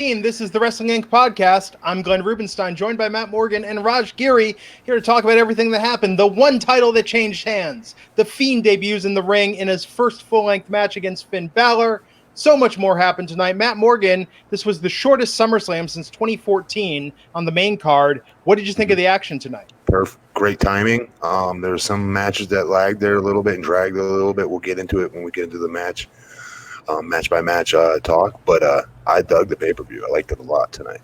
This is the Wrestling Inc. podcast. I'm Glenn Rubenstein, joined by Matt Morgan and Raj Giri, here to talk about everything that happened. The one title that changed hands. The Fiend debuts in the ring in his first full-length match against Finn Balor. So much more happened tonight. Matt Morgan, this was the shortest SummerSlam since 2014 on the main card. What did you think of the action tonight? Great timing. There were some matches that lagged there a little bit and dragged a little bit. We'll get into it when we get into the match by match talk. But I dug the pay-per-view. I liked it a lot tonight.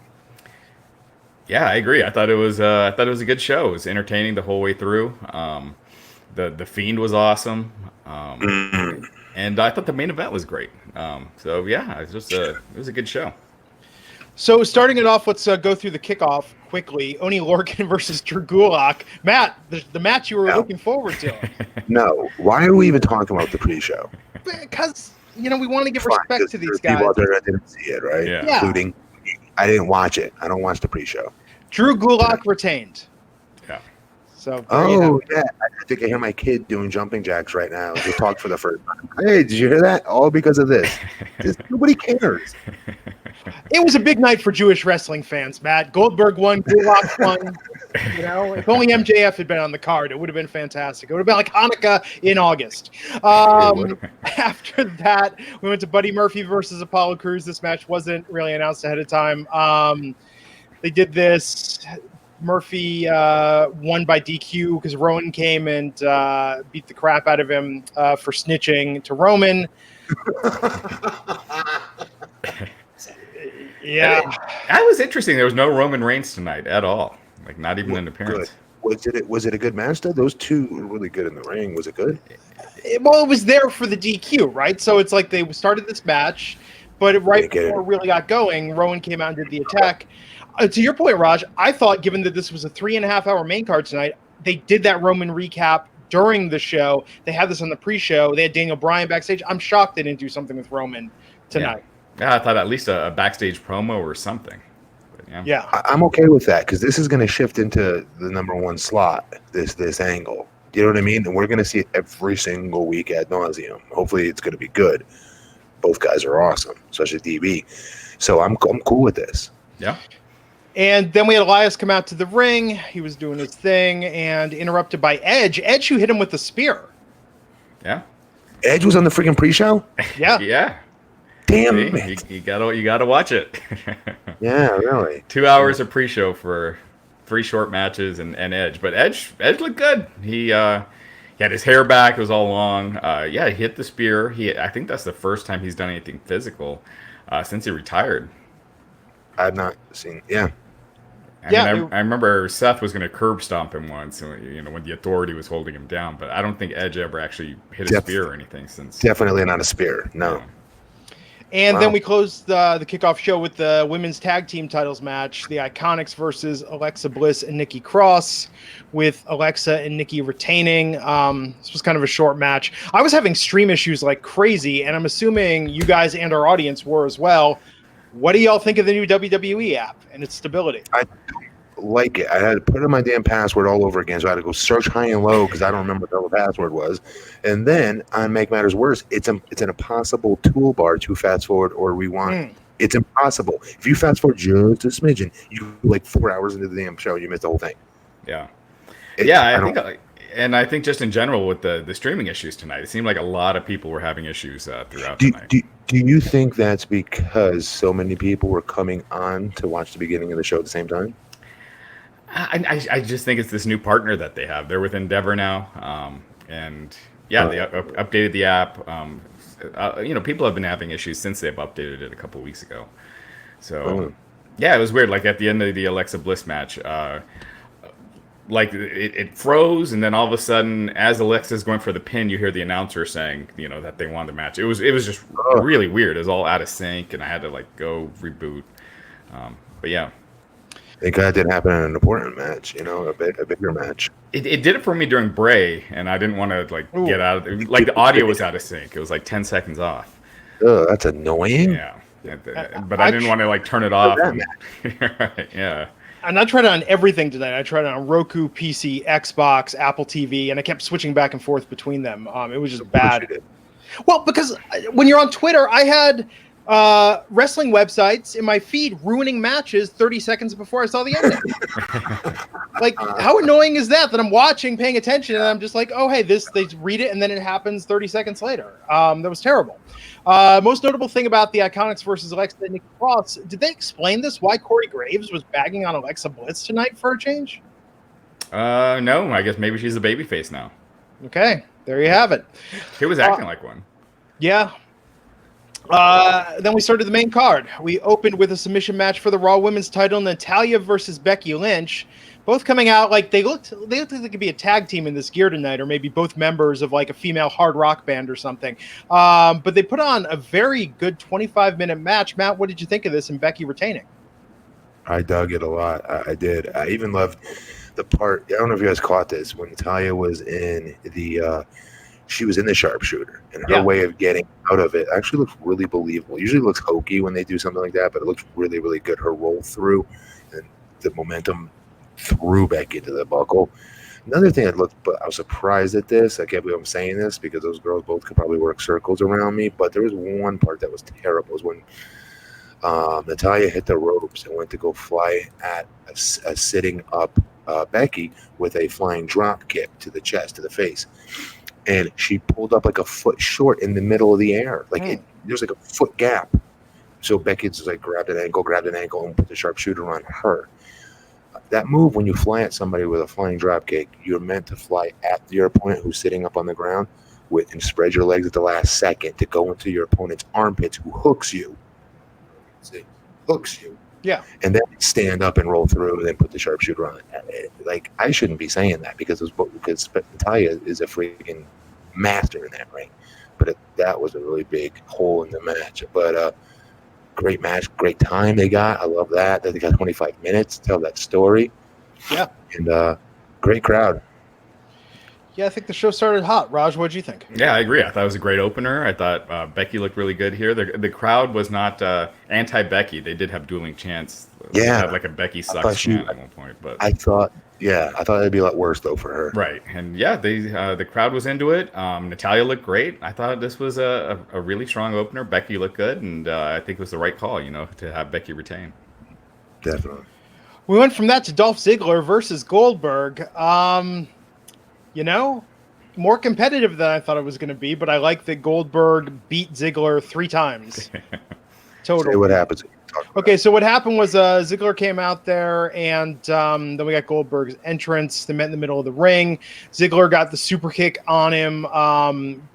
Yeah, I agree. I thought it was a good show. It was entertaining the whole way through. The Fiend was awesome. And I thought the main event was great. So yeah, it was a good show. So starting it off, let's go through the kickoff quickly. Oni Lorcan versus Drew Gulak. Matt, the match you were looking forward to. No, why are we even talking about the pre-show? Because we want to give respect to these guys. People out there that didn't see it, right? Yeah. Including, I didn't watch it. I don't watch the pre-show. Drew Gulak retained. Yeah. So. Yeah. I think I hear my kid doing jumping jacks right now. They talked for the first time. Hey, did you hear that? All because of this. Nobody cares. It was a big night for Jewish wrestling fans, Matt. Goldberg won, Gulak won. If only MJF had been on the card, it would have been fantastic. It would have been like Hanukkah in August. After that, we went to Buddy Murphy versus Apollo Crews. This match wasn't really announced ahead of time. They did this. Murphy won by DQ because Rowan came and beat the crap out of him for snitching to Roman. Yeah, that was interesting. There was no Roman Reigns tonight at all. Like not even an appearance. Was it a good match though? Those two were really good in the ring. Was it good? It was there for the DQ, right? So it's like they started this match, but before it really got going, Rowan came out and did the attack. To your point, Raj, I thought given that this was a 3.5 hour main card tonight, they did that Roman recap during the show. They had this on the pre-show. They had Daniel Bryan backstage. I'm shocked they didn't do something with Roman tonight. Yeah, I thought at least a backstage promo or something. But yeah. I'm okay with that because this is going to shift into the number one slot, this angle. You know what I mean? And we're going to see it every single week ad nauseum. Hopefully it's going to be good. Both guys are awesome, especially DB. So I'm cool with this. Yeah. And then we had Elias come out to the ring. He was doing his thing and interrupted by Edge. Edge who hit him with the spear. Yeah. Edge was on the freaking pre-show? Yeah. Yeah. Damn it. You gotta watch it. Yeah, really. 2 hours of pre-show for 3 short matches and Edge. But Edge looked good. He had his hair back. It was all long. He hit the spear. I think that's the first time he's done anything physical since he retired. I've not seen. Yeah. I remember Seth was going to curb stomp him once, when the Authority was holding him down. But I don't think Edge ever actually hit a spear or anything since. Definitely not a spear. No. And then we closed the kickoff show with the women's tag team titles match, the Iconics versus Alexa Bliss and Nikki Cross, with Alexa and Nikki retaining. This was kind of a short match. I was having stream issues like crazy, and I'm assuming you guys and our audience were as well. What do y'all think of the new WWE app and its stability? I don't like it. I had to put in my damn password all over again, so I had to go search high and low because I don't remember what the password was. And then, on Make Matters Worse, it's an impossible toolbar to fast forward or rewind. It's impossible. If you fast forward just a smidgen, you like 4 hours into the damn show, you miss the whole thing. Yeah. I think just in general with the streaming issues tonight, it seemed like a lot of people were having issues throughout tonight. Do you think that's because so many people were coming on to watch the beginning of the show at the same time? I just think it's this new partner that they have. They're with Endeavor now, they updated the app. People have been having issues since they've updated it a couple weeks ago. So, it was weird. Like at the end of the Alexa Bliss match, it froze, and then all of a sudden, as Alexa's going for the pin, you hear the announcer saying, that they won the match. It was just really weird. It was all out of sync, and I had to get reboot. But yeah. Thank God it didn't happen in an important match, a bigger match. It did it for me during Bray, and I didn't want to get out of it. The audio was out of sync. It was 10 seconds off. Oh, that's annoying. Yeah. But I didn't want to turn it off. Yeah. And I tried it on everything tonight. I tried it on Roku, PC, Xbox, Apple TV, and I kept switching back and forth between them. It was just bad. Well, because when you're on Twitter, I had Wrestling websites in my feed ruining matches 30 seconds before I saw the ending. Like, how annoying is that I'm watching, paying attention, and I'm just like, oh, hey, they read it, and then it happens 30 seconds later. That was terrible. Most notable thing about the Iconics versus Alexa and Nikki Cross, did they explain this, why Corey Graves was bagging on Alexa Bliss tonight for a change? No, I guess maybe she's a babyface now. Okay, there you have it. She was acting like one. Yeah. Then we started the main card. We opened with a submission match for the Raw Women's title, Natalya versus Becky Lynch. Both coming out like they looked like they could be a tag team in this gear tonight, or maybe both members of like a female hard rock band or something. But they put on a very good 25-minute match. Matt, what did you think of this and Becky retaining? I dug it a lot. I did. I even loved the part. I don't know if you guys caught this when Natalya was in the. She was in the sharpshooter, and her way of getting out of it actually looks really believable. Usually it looks hokey when they do something like that, but it looks really, really good. Her roll through and the momentum threw Becky into the buckle. Another thing but I was surprised at this. I can't believe I'm saying this because those girls both could probably work circles around me, but there was one part that was terrible. It was when Natalya hit the ropes and went to go fly at a sitting up Becky with a flying drop kick to the chest, to the face. And she pulled up like a foot short in the middle of the air. Like there's like a foot gap. So Becky just like grabbed an ankle, and put the sharpshooter on her. That move, when you fly at somebody with a flying drop kick, you're meant to fly at your opponent who's sitting up on the ground and spread your legs at the last second to go into your opponent's armpits, who hooks you. Yeah. And then stand up and roll through and then put the sharpshooter on. Like, I shouldn't be saying that because Natalya is a freaking master in that ring. But that was a really big hole in the match. But great match, great time they got. I love that. They got 25 minutes to tell that story. Yeah. And great crowd. Yeah, I think the show started hot. Raj, what did you think? Yeah, I agree. I thought it was a great opener. I thought Becky looked really good here. The crowd was not anti-Becky. They did have dueling chants. Yeah. They had like a Becky sucks chant at one point. But I thought it'd be a lot worse, though, for her. Right. And yeah, the crowd was into it. Natalya looked great. I thought this was a really strong opener. Becky looked good. And I think it was the right call, to have Becky retain. Definitely. We went from that to Dolph Ziggler versus Goldberg. More competitive than I thought it was going to be, but I like that Goldberg beat Ziggler 3 times. Total. Say what happens. Okay, so what happened was Ziggler came out there, and then we got Goldberg's entrance. They met in the middle of the ring. Ziggler got the super kick on him.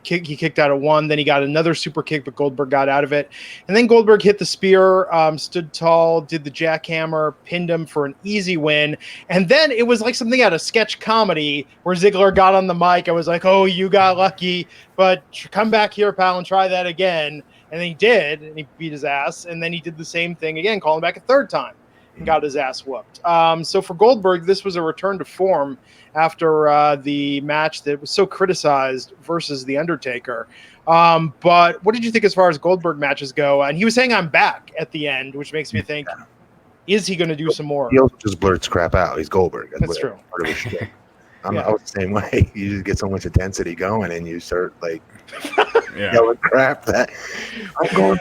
He kicked out of one. Then he got another super kick, but Goldberg got out of it. And then Goldberg hit the spear, stood tall, did the jackhammer, pinned him for an easy win. And then it was like something out of sketch comedy where Ziggler got on the mic. I was like, oh, you got lucky, but come back here, pal, and try that again. And then he did, and he beat his ass. And then he did the same thing again, calling back a third time, and got his ass whooped. So for Goldberg, this was a return to form after the match that was so criticized versus The Undertaker. But what did you think as far as Goldberg matches go? And he was saying, I'm back at the end, which makes me think, is he going to do some more? He also just blurts crap out. He's Goldberg. That's true. I was the same way. You just get so much intensity going, and you start yelling crap that I'm going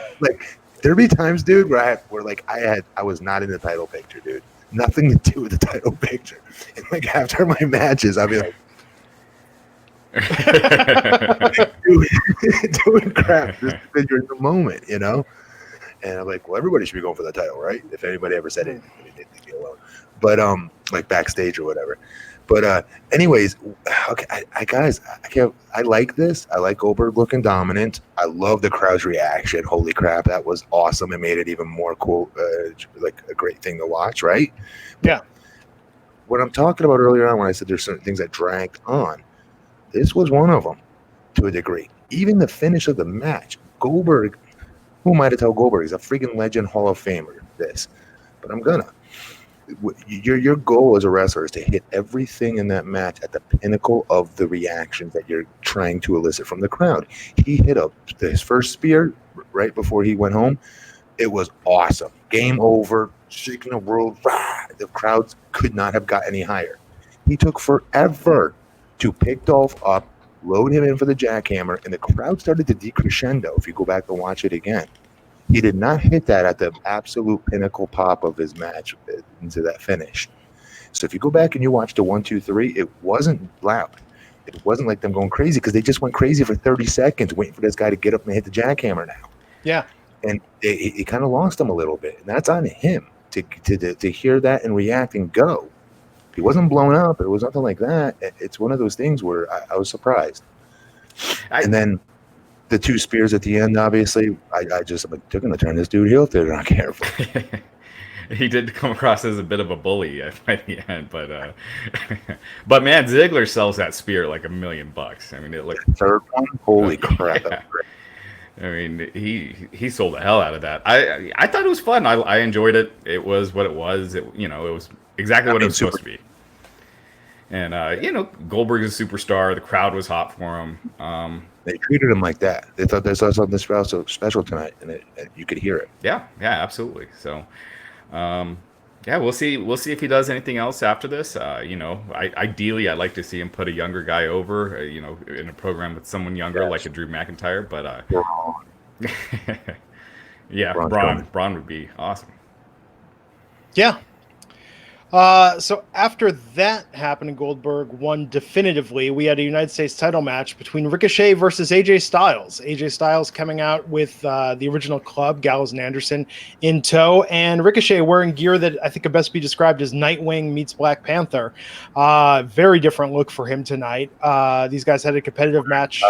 there'd be times, dude, where I was not in the title picture, dude. Nothing to do with the title picture. And after my matches, I'd be like doing crap just because you're in the moment, And I'm like, well, everybody should be going for the title, right? If anybody ever said it, leave me alone. But backstage or whatever. But anyways, okay, I like this. I like Goldberg looking dominant. I love the crowd's reaction. Holy crap, that was awesome. It made it even more cool, like a great thing to watch, right? Yeah. What I'm talking about earlier on when I said there's certain things that dragged on, this was one of them to a degree. Even the finish of the match, Goldberg, who am I to tell Goldberg? He's a freaking legend, Hall of Famer, but I'm gonna. Your goal as a wrestler is to hit everything in that match at the pinnacle of the reactions that you're trying to elicit from the crowd. He hit his first spear right before he went home. It was awesome. Game over. Shaking the world. Rah! The crowds could not have got any higher. He took forever to pick Dolph up, load him in for the jackhammer, and the crowd started to decrescendo if you go back and watch it again. He did not hit that at the absolute pinnacle pop of his match into that finish. So if you go back and you watch the 1, 2, 3, it wasn't loud. It wasn't like them going crazy because they just went crazy for 30 seconds waiting for this guy to get up and hit the jackhammer now. Yeah. And it kind of lost him a little bit. And that's on him to hear that and react and go. He wasn't blown up. It was nothing like that. It's one of those things where I was surprised. And then the 2 spears at the end, obviously, I'm like, they're going to turn this dude heel if they're not careful. He did come across as a bit of a bully at the end, but man, Ziggler sells that spear like $1 million. I mean, it looked third one. Holy crap! Yeah. I mean, he sold the hell out of that. I thought it was fun. I enjoyed it. It was what it was. It was exactly what it was supposed to be. And Goldberg is a superstar. The crowd was hot for him. They treated him like that. They thought they saw something special tonight, and you could hear it. Yeah, absolutely. So. We'll see if he does anything else after this. Ideally, I'd like to see him put a younger guy over, in a program with someone younger, like a Drew McIntyre. But Braun would be awesome. Yeah. So after that happened and Goldberg won definitively, we had a United States title match between Ricochet versus AJ Styles. AJ Styles coming out with the original club, Gallows and Anderson, in tow, and Ricochet wearing gear that I think could best be described as Nightwing meets Black Panther. Very different look for him tonight. These guys had a competitive match.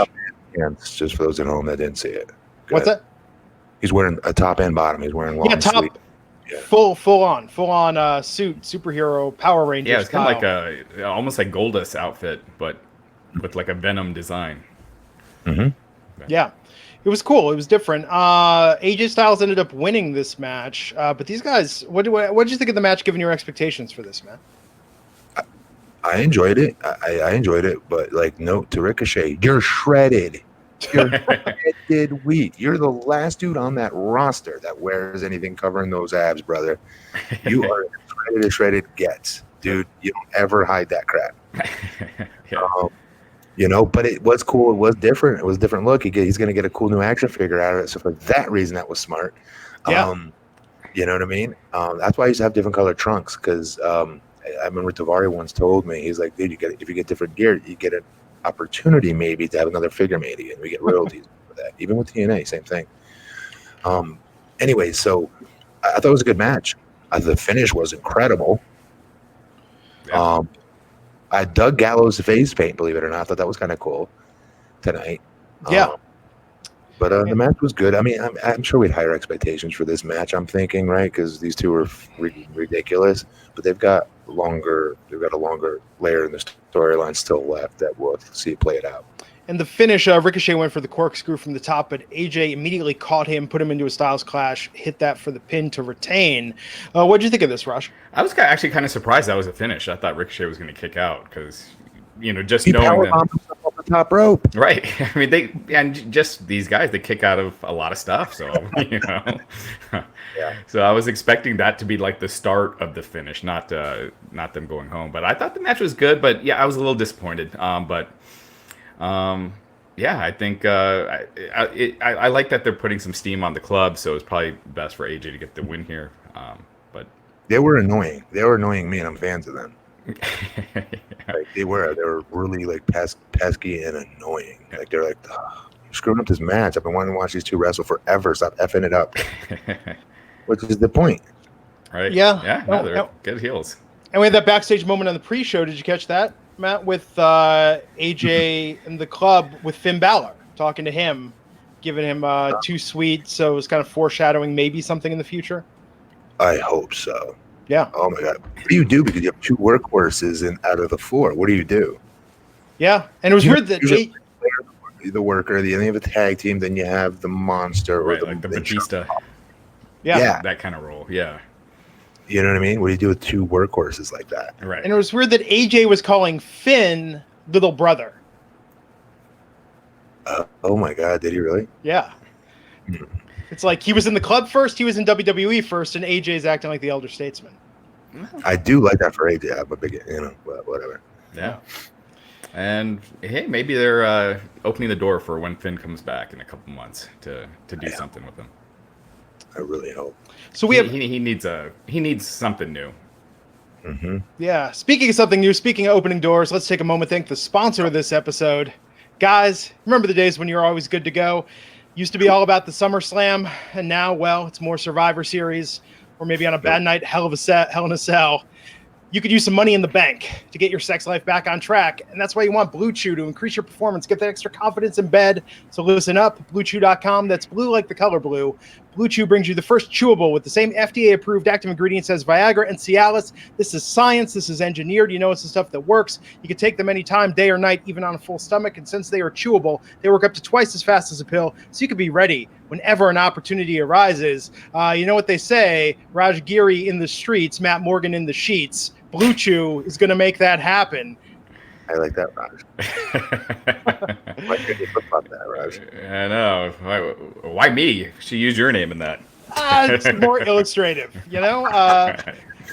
Just for those at home that didn't see it. What's that? He's wearing a top and bottom. He's wearing long sleeve. Yeah. Full on suit, superhero, Power Ranger. Yeah, it's kind of like almost like Goldust outfit, but with like a Venom design. Mm-hmm. Yeah, it was cool. It was different. AJ Styles ended up winning this match, but these guys, what did you think of the match? Given your expectations for this, man? I enjoyed it. I enjoyed it, but note to Ricochet, you're shredded. You're shredded wheat. You're the last dude on that roster that wears anything covering those abs, brother. You are as shredded gets, dude. You don't ever hide that crap. Yeah. But it was cool. It was different. It was a different look. He's going to get a cool new action figure out of it. So for that reason, that was smart. Yeah. You know what I mean? That's why I used to have different colored trunks because I remember Tavari once told me, he's like, dude, if you get different gear, you get an opportunity maybe to have another figure made again. We get royalties for that. Even with TNA, same thing. Anyway, so I thought it was a good match. The finish was incredible. Yeah. I dug Gallows' face paint, believe it or not. I thought that was kind of cool tonight. Yeah. But the match was good. I mean, I'm sure we had higher expectations for this match, I'm thinking, right? Because these two are ridiculous. But they've got a longer layer in the storyline still left that we'll see play it out. And the finish, Ricochet went for the corkscrew from the top, but AJ immediately caught him, put him into a Styles Clash, hit that for the pin to retain. What did you think of this, Raj? I was actually kind of surprised that was a finish. I thought Ricochet was going to kick out because, just he knowing that. Himself off the top rope. Right. I mean, just these guys, they kick out of a lot of stuff. So, Yeah. So I was expecting that to be like the start of the finish, not them going home. But I thought the match was good. But yeah, I was a little disappointed. Yeah, I think I like that they're putting some steam on the club. So it's probably best for AJ to get the win here. But they were annoying. They were annoying me, and I'm fans of them. They were really pesky and annoying. They're like, oh, you're screwing up this match. I've been wanting to watch these two wrestle forever. Stop effing it up. Which is the point, right? Yeah. No, they're good heels. And we had that backstage moment on the pre-show. Did you catch that, Matt? With AJ and the club with Finn Balor talking to him, giving him too sweet. So it was kind of foreshadowing maybe something in the future. I hope so. Yeah. Oh my God. What do you do? Because you have two workhorses out of the four. What do you do? Yeah. And it was weird that the worker, then you have a tag team, then you have the monster, right? Like the Batista. Yeah. That kind of role. Yeah. You know what I mean? What do you do with two workhorses like that? Right. And it was weird that AJ was calling Finn little brother. Oh my God. Did he really? Yeah. It's like he was in the club first, he was in WWE first, and AJ's acting like the elder statesman. I do like that for AJ. I'm a big, whatever. Yeah. And hey, maybe they're opening the door for when Finn comes back in a couple months to do something with him. I really hope. So he needs something new. Mm-hmm. Yeah. Speaking of something new, speaking of opening doors, let's take a moment to thank the sponsor of this episode. Guys, remember the days when you were always good to go? Used to be all about the SummerSlam, and now, well, it's more Survivor Series, or maybe on a bad night, Hell in a Cell. You could use some money in the bank to get your sex life back on track, and that's why you want Blue Chew to increase your performance, get that extra confidence in bed. So listen up, BlueChew.com. That's blue like the color blue. Blue Chew brings you the first chewable with the same FDA-approved active ingredients as Viagra and Cialis. This is science. This is engineered. You know it's the stuff that works. You can take them anytime, day or night, even on a full stomach. And since they are chewable, they work up to twice as fast as a pill, so you can be ready whenever an opportunity arises. You know what they say, Raj Giri in the streets, Matt Morgan in the sheets. Blue Chew is going to make that happen. I like that, Raj. Why couldn't you flip flop that, Raj? I know. Why me? She used your name in that. It's more illustrative, you know?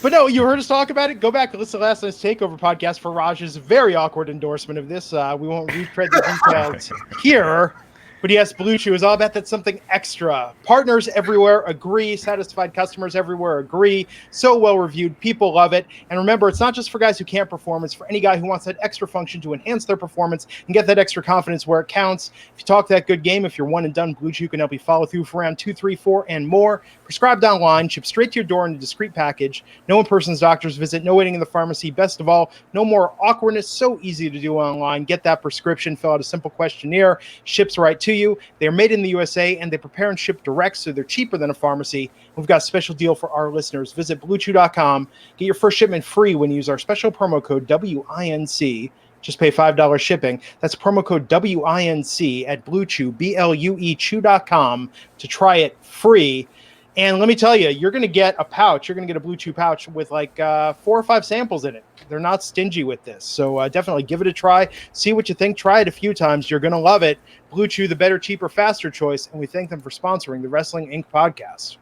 But no, you heard us talk about it. Go back and listen to last night's Takeover podcast for Raj's very awkward endorsement of this. We won't retread the details here. But yes, Blue Chew is all about that something extra. Partners everywhere agree. Satisfied customers everywhere agree. So well reviewed. People love it. And remember, it's not just for guys who can't perform. It's for any guy who wants that extra function to enhance their performance and get that extra confidence where it counts. If you talk that good game, if you're one and done, Blue Chew can help you follow through for round 2, 3, 4, and more. Prescribed online, shipped straight to your door in a discreet package. No in-person's doctor's visit, no waiting in the pharmacy. Best of all, no more awkwardness. So easy to do online. Get that prescription, fill out a simple questionnaire, ships right to you. They're made in the USA, and they prepare and ship direct, so they're cheaper than a pharmacy. We've got a special deal for our listeners. Visit BlueChew.com. Get your first shipment free when you use our special promo code WINC. Just pay $5 shipping. That's promo code WINC at BlueChew, BLUE Chew.com to try it free. And let me tell you, you're going to get a pouch. You're going to get a Blue Chew pouch with like 4 or 5 samples in it. They're not stingy with this. So definitely give it a try. See what you think. Try it a few times. You're going to love it. Blue Chew, the better, cheaper, faster choice. And we thank them for sponsoring the Wrestling Inc. podcast.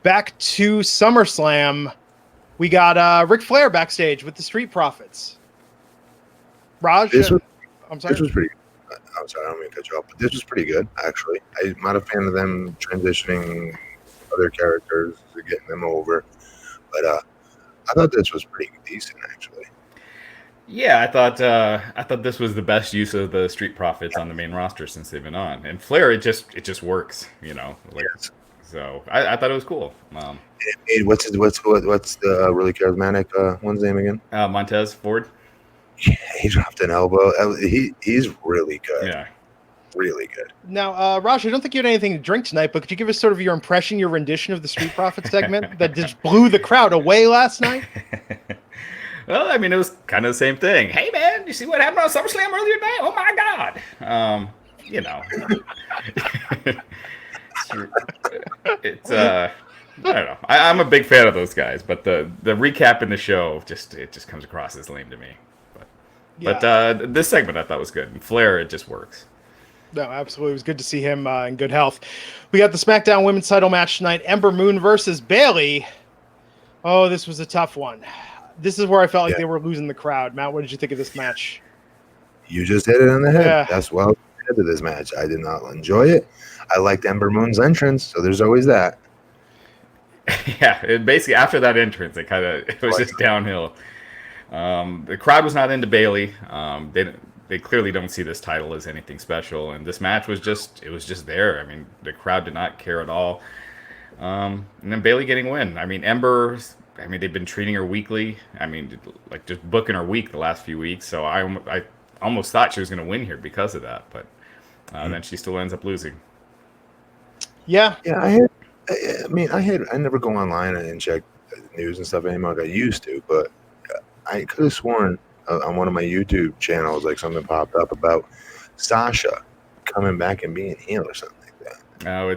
Back to SummerSlam. We got Ric Flair backstage with the Street Profits. Raj? I'm sorry. This was pretty good. I'm sorry, I don't mean to cut you off, but this was pretty good, actually. I'm not a fan of them transitioning other characters, getting them over, but I thought this was pretty decent, actually. Yeah, I thought this was the best use of the Street Profits on the main roster since they've been on. And Flair, it just works, you know. Like, yes. So I thought it was cool. What's the really charismatic one's name again? Montez Ford. Yeah, he dropped an elbow. He's really good. Yeah. Really good. Now, Raj, I don't think you had anything to drink tonight, but could you give us sort of your impression, your rendition of the Street Profits segment that just blew the crowd away last night? Well, I mean, it was kind of the same thing. Hey, man, you see what happened on SummerSlam earlier today? Oh, my God. You know. It's I don't know. I'm a big fan of those guys, but the recap in the show just comes across as lame to me. But this segment I thought was good. And Flair, it just works. No, absolutely. It was good to see him in good health. We got the SmackDown Women's title match tonight. Ember Moon versus Bayley. Oh, this was a tough one. This is where I felt like they were losing the crowd. Matt, what did you think of this match? You just hit it on the head. Yeah. That's well said to this match. I did not enjoy it. I liked Ember Moon's entrance, so there's always that. Yeah, basically after that entrance, it was just downhill. The crowd was not into Bayley. They clearly don't see this title as anything special, and this match was just there. I mean, the crowd did not care at all. And then Bayley getting a win. I mean, Ember. I mean, they've been treating her weekly. I mean, like just booking her week the last few weeks. So I almost thought she was going to win here because of that, but then she still ends up losing. Yeah. Yeah, I never go online and check news and stuff anymore like I used to, but I could have sworn on one of my YouTube channels, like something popped up about Sasha coming back and being heel or something like that. No,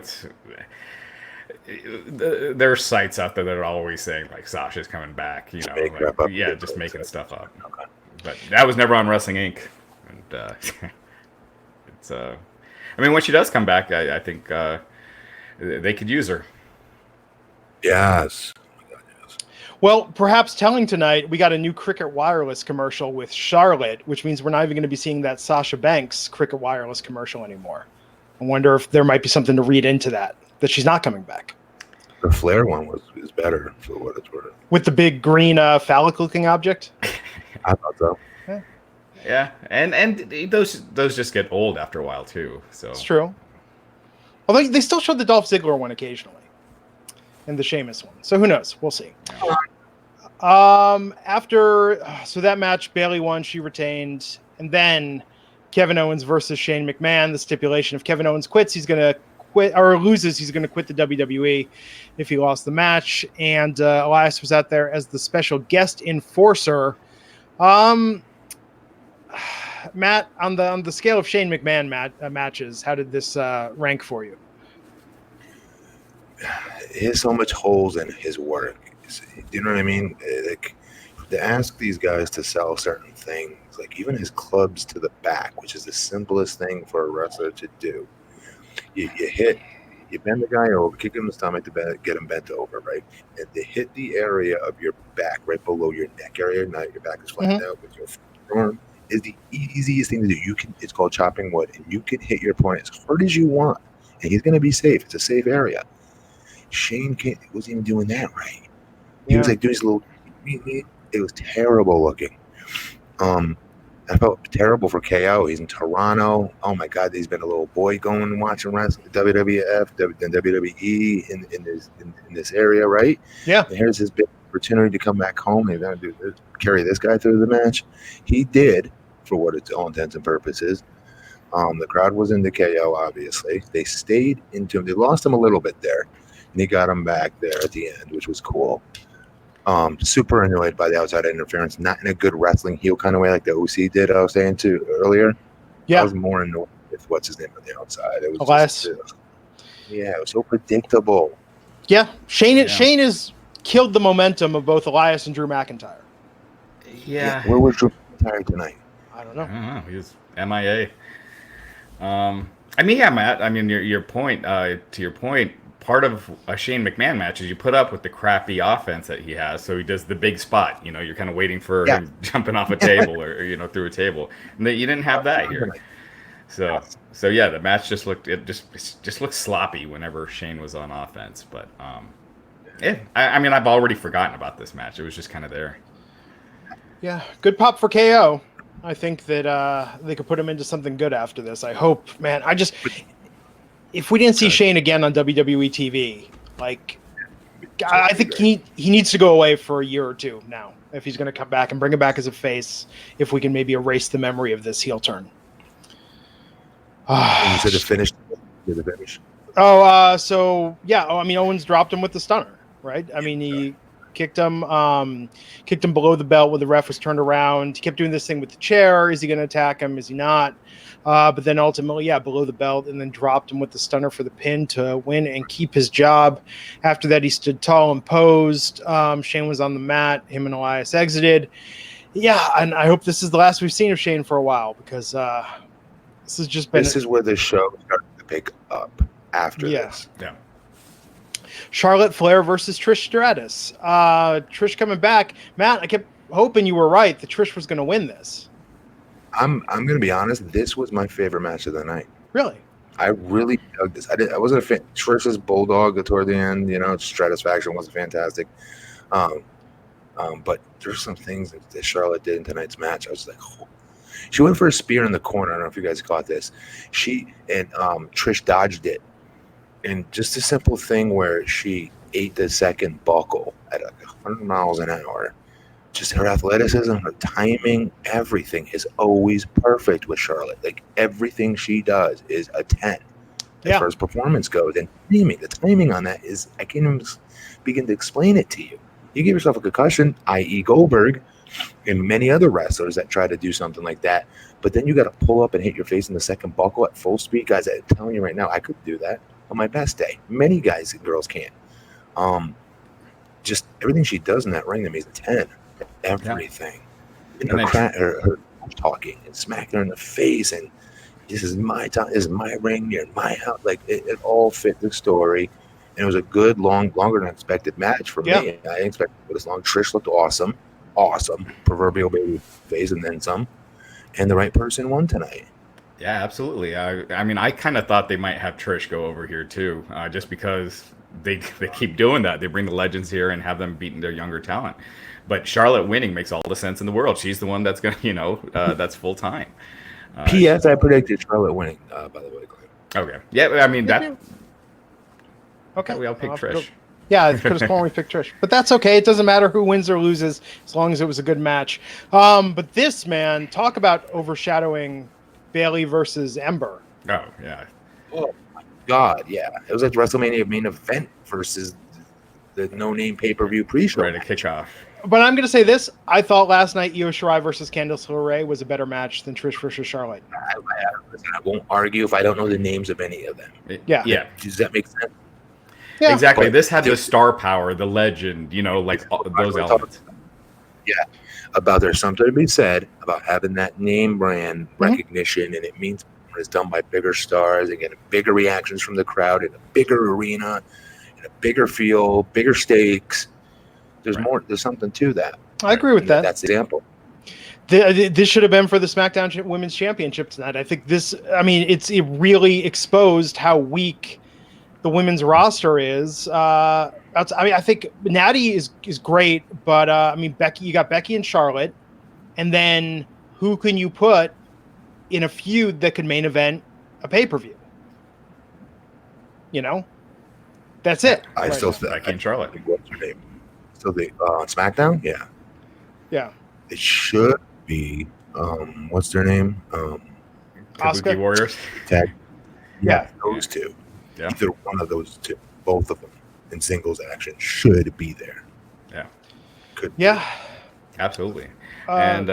there are sites out there that are always saying like Sasha's coming back, you know, like, just making stuff up. Okay. But that was never on Wrestling Inc. And it's I mean, when she does come back, I think they could use her. Yes. Well, perhaps telling tonight, we got a new Cricket Wireless commercial with Charlotte, which means we're not even going to be seeing that Sasha Banks Cricket Wireless commercial anymore. I wonder if there might be something to read into that. that she's not coming back. The Flair one is better for what it's worth. With the big green phallic-looking object? I thought so. Yeah, and those just get old after a while too. So it's true. Although they still showed the Dolph Ziggler one occasionally, and the Sheamus one. So who knows? We'll see. So that match, Bayley won. She retained, and then Kevin Owens versus Shane McMahon. The stipulation: if Kevin Owens quits, he's going to quit, or loses, he's going to quit the WWE. If he lost the match, and Elias was out there as the special guest enforcer. Matt, on the scale of Shane McMahon matches, how did this rank for you? He has so much holes in his work. You know what I mean? Like, to ask these guys to sell certain things, like even his clubs to the back, which is the simplest thing for a wrestler to do. You bend the guy over, kick him in the stomach to get him bent over, right? And to hit the area of your back, right below your neck area, now your back is flattened out with your forearm, is the easiest thing to do. It's called chopping wood, and you can hit your opponent as hard as you want, and he's going to be safe. It's a safe area. Shane wasn't even doing that right. He was like doing his little. It was terrible looking. I felt terrible for KO. He's in Toronto. Oh my God, he's been a little boy going and watching wrestling, WWF, and WWE in this area, right? Yeah. And here's his big opportunity to come back home and carry this guy through the match. He did, for what it's all intents and purposes. The crowd was into KO, obviously. They stayed into him. They lost him a little bit there, and he got him back there at the end, which was cool. Super annoyed by the outside interference, not in a good wrestling heel kind of way like the OC did. I was saying to earlier. Yeah, I was more annoyed with what's his name on the outside. It was Elias. It was so predictable. Yeah, Shane has killed the momentum of both Elias and Drew McIntyre. Yeah. Where was Drew McIntyre tonight? I don't know. He was MIA. Matt. I mean, your point. To your point, part of a Shane McMahon match is you put up with the crappy offense that he has. So he does the big spot. You know, you're kind of waiting for him jumping off a table or through a table. And you didn't have that here. So yeah, the match just looked sloppy whenever Shane was on offense. But I've already forgotten about this match. It was just kind of there. Yeah, good pop for KO. I think that they could put him into something good after this. I hope, man. If we didn't see Shane again on WWE TV, I think he needs to go away for a year or two now. If he's going to come back and bring him back as a face, if we can maybe erase the memory of this heel turn. You said it finished. Did it finish? Owens dropped him with the stunner, right? I mean, he kicked him below the belt when the ref was turned around. He kept doing this thing with the chair. Is he going to attack him? Is he not? But then ultimately, below the belt, and then dropped him with the stunner for the pin to win and keep his job. After that, he stood tall and posed. Shane was on the mat. Him and Elias exited. Yeah, and I hope this is the last we've seen of Shane for a while, because this has just been... This is where the show started to pick up after this. Yeah. Charlotte Flair versus Trish Stratus. Trish coming back. Matt, I kept hoping you were right that Trish was going to win this. I'm going to be honest. This was my favorite match of the night. Really? I really dug this. I wasn't a fan. Trish's bulldog toward the end, Stratisfaction wasn't fantastic. But there's some things that Charlotte did in tonight's match. I was like, oh. She went for a spear in the corner. I don't know if you guys caught this. Trish dodged it. And just a simple thing where she ate the second buckle at 100 miles an hour. Just her athleticism, her timing, everything is always perfect with Charlotte. Like, everything she does is a 10 as far as performance goes. And the timing on that is, I can't even begin to explain it to you. You give yourself a concussion, i.e. Goldberg, and many other wrestlers that try to do something like that. But then you got to pull up and hit your face in the second buckle at full speed. Guys, I'm telling you right now, I could do that on my best day. Many guys and girls can't. Just everything she does in that ring to me is a 10. Everything. Yeah. And her talking and smacking her in the face, and this is my time, this is my ring, you're in my house. Like, it all fit the story. And it was a good, longer than expected match for me. I didn't expect it to go this long. Trish looked awesome. Proverbial baby face, and then some. And the right person won tonight. Yeah, absolutely. I mean, I kind of thought they might have Trish go over here too, just because they keep doing that. They bring the legends here and have them beating their younger talent. But Charlotte winning makes all the sense in the world. She's the one that's gonna, that's full time. P.S. I predicted Charlotte winning. By the way, Glenn. Okay. Yeah, I mean that. Okay. We all picked Trish. Yeah, I could have sworn we picked Trish, but that's okay. It doesn't matter who wins or loses as long as it was a good match. But this, man, talk about overshadowing Bayley versus Ember. Oh yeah. Oh my God, yeah. It was like WrestleMania main event versus the no-name pay-per-view pre-show. Right, a kickoff. But I'm going to say this. I thought last night Io Shirai versus Candice LeRae was a better match than Trish versus Charlotte. I won't argue if I don't know the names of any of them. Yeah. Does that make sense? Yeah. Exactly. But this had the star power, the legend, like those elements. Yeah. About there's something to be said about having that name brand recognition, and it means when it's done by bigger stars and getting bigger reactions from the crowd in a bigger arena, in a bigger field, bigger stakes. There's more. There's something to that. I agree with that. That's the example. This should have been for the SmackDown Women's Championship tonight. I think this. I mean, it really exposed how weak the women's roster is. I think Natty is great, but Becky. You got Becky and Charlotte, and then who can you put in a feud that could main event a pay-per-view? That's it. I right still now. say Becky and Charlotte. What's her name? Still the on SmackDown? Yeah. Yeah. It should be. What's their name? Asuka? Kabuki Warriors. Tag. Yeah. Those two. Yeah. Either one of those two. Both of them in singles action should be there. Yeah. Could. Yeah. Absolutely. Back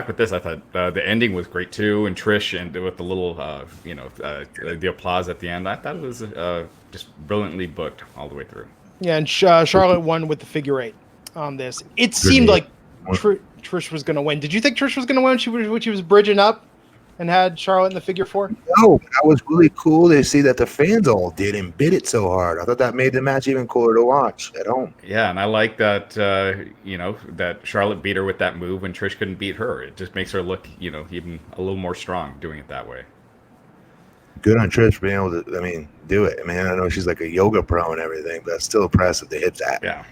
with this, I thought the ending was great too, and Trish and with the little, the applause at the end. I thought it was just brilliantly booked all the way through. Yeah, and Charlotte won with the figure eight on this. It seemed like Trish was going to win. Did you think Trish was going to win when she was bridging up and had Charlotte in the figure four? No, that was really cool to see that the fans all did and bid it so hard. I thought that made the match even cooler to watch at home. Yeah, and I like that, that Charlotte beat her with that move when Trish couldn't beat her. It just makes her look, even a little more strong doing it that way. Good on Trish for being able to, do it. I know she's like a yoga pro and everything, but it's still impressive to hit that. Yeah.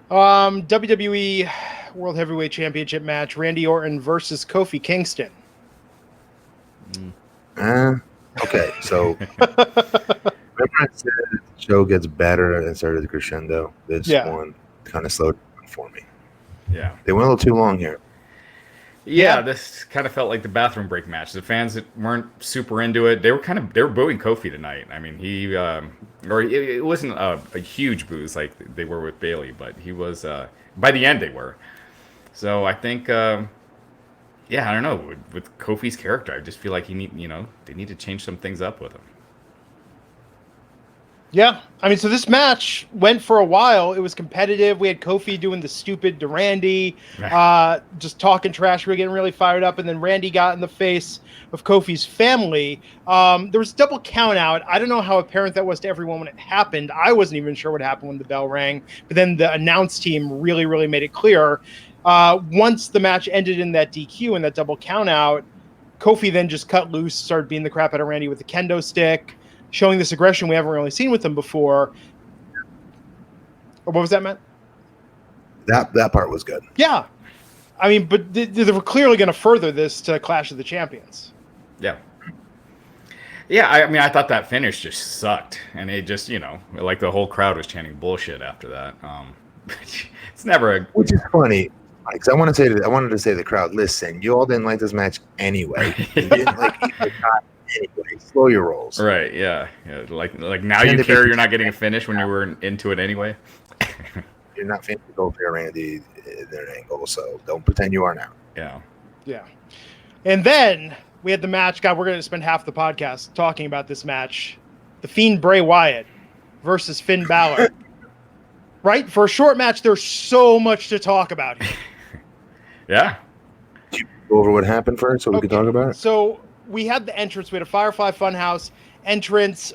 WWE World Heavyweight Championship match, Randy Orton versus Kofi Kingston. Okay, so remember I said the show gets better and started the crescendo. This one kind of slowed down for me. Yeah. They went a little too long here. Yeah, this kind of felt like the bathroom break match. The fans that weren't super into it, they were booing Kofi tonight. It wasn't a huge booze like they were with Bayley, but he was by the end they were. So I think I don't know, with Kofi's character, I just feel like they need to change some things up with him. Yeah, so this match went for a while. It was competitive. We had Kofi doing the stupid to Randy, just talking trash. We were getting really fired up, and then Randy got in the face of Kofi's family. There was a double count out. I don't know how apparent that was to everyone when it happened. I wasn't even sure what happened when the bell rang, but then the announce team really, really made it clear. Once the match ended in that DQ and that double count out, Kofi then just cut loose, started beating the crap out of Randy with the kendo stick, showing this aggression we haven't really seen with him before. Or what was that, Matt? That part was good. Yeah. But they were clearly going to further this to Clash of the Champions. Yeah. Yeah, I thought that finish just sucked. And it just, like the whole crowd was chanting bullshit after that. It's never Which is funny. Because I wanted to say to the crowd, listen, you all didn't like this match anyway. You didn't like it anyway. Slow your rolls. Right, yeah. Like now you care you're not getting a finish when you were into it anyway. You're not fancy go for Randy in their angle, so don't pretend you are now. Yeah. Yeah. And then we had the match. God, we're going to spend half the podcast talking about this match. The Fiend Bray Wyatt versus Finn Balor. Right? For a short match, there's so much to talk about here. Yeah. Did you go over what happened first so we can talk about it? So we had the entrance. We had a Firefly Funhouse entrance.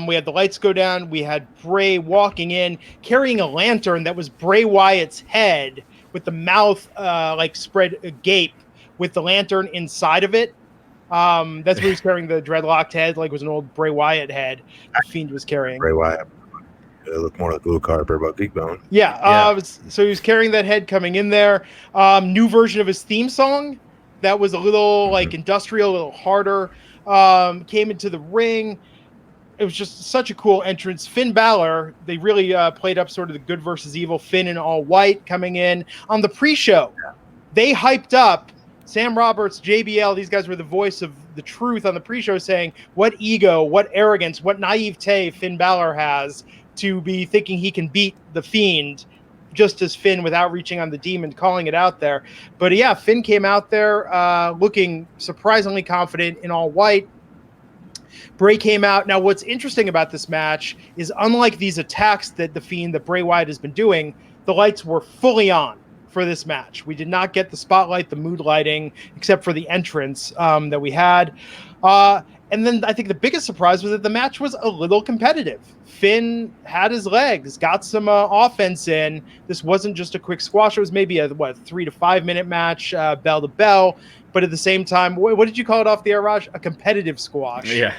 We had the lights go down. We had Bray walking in, carrying a lantern that was Bray Wyatt's head with the mouth spread agape with the lantern inside of it. That's where he was carrying the dreadlocked head, like it was an old Bray Wyatt head the Fiend was carrying. Bray Wyatt. It looked more like Luke Harper, but Geek Bone. Yeah. So he was carrying that head coming in there. New version of his theme song that was a little like industrial, a little harder. Came into the ring. It was just such a cool entrance. Finn Balor, they really played up sort of the good versus evil. Finn in all white coming in. On the pre-show, they hyped up Sam Roberts, JBL. These guys were the voice of the truth on the pre-show, saying what ego, what arrogance, what naivete Finn Balor has to be thinking he can beat the Fiend just as Finn without reaching on the demon, calling it out there. But yeah, Finn came out there looking surprisingly confident in all white. Bray came out. Now, what's interesting about this match is unlike these attacks that the Fiend, that Bray Wyatt has been doing, the lights were fully on for this match. We did not get the spotlight, the mood lighting, except for the entrance that we had. And then I think the biggest surprise was that the match was a little competitive. Finn had his legs, got some offense in. This wasn't just a quick squash. It was maybe a 3 to 5 minute match, bell to bell. But at the same time, what did you call it off the air, Raj? A competitive squash. Yeah.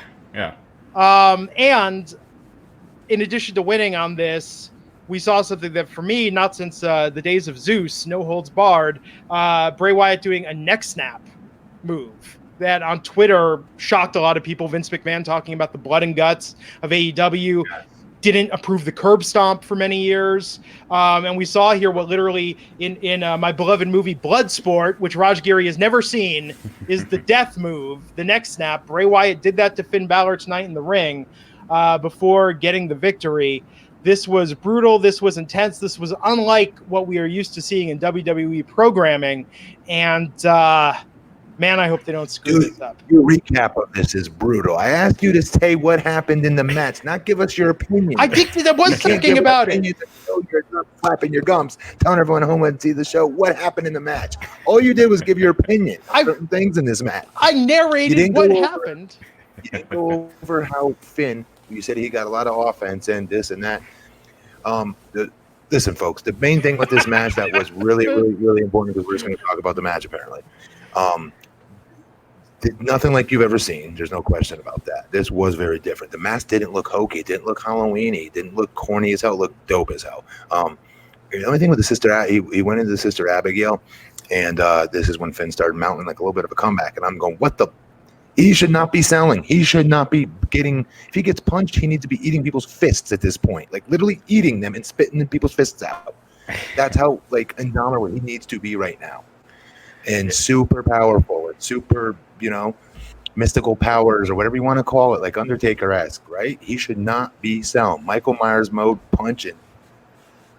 And in addition to winning on this, we saw something that for me, not since the days of Zeus, no holds barred, Bray Wyatt doing a neck snap move that on Twitter shocked a lot of people. Vince McMahon talking about the blood and guts of AEW. Didn't approve the curb stomp for many years. And we saw here what literally in my beloved movie Bloodsport, which Raj Giri has never seen, is the death move, the neck snap. Bray Wyatt did that to Finn Balor tonight in the ring before getting the victory. This was brutal. This was intense. This was unlike what we are used to seeing in WWE programming. And man, I hope they don't screw this up. Your recap of this is brutal. I asked you to say what happened in the match, not give us your opinion. I was thinking about it. You're not flapping your gums, telling everyone home and see the show what happened in the match. All you did was give your opinion on certain things in this match. I narrated what happened. You didn't go over how Finn, you said he got a lot of offense and this and that. Listen, folks, the main thing with this match that was really, really, really important, because we're just going to talk about the match apparently. Nothing like you've ever seen. There's no question about that. This was very different. The mask didn't look hokey. It didn't look Halloween-y. It didn't look corny as hell. It looked dope as hell. The only thing with the sister, he went into the sister Abigail, and this is when Finn started mounting like a little bit of a comeback. And I'm going, what the? He should not be selling. He should not be getting. If he gets punched, he needs to be eating people's fists at this point. Like literally eating them and spitting in people's fists out. That's how like phenomenal he needs to be right now. And super powerful and super, mystical powers or whatever you want to call it, like Undertaker-esque, right? He should not be selling. Michael Myers mode punching.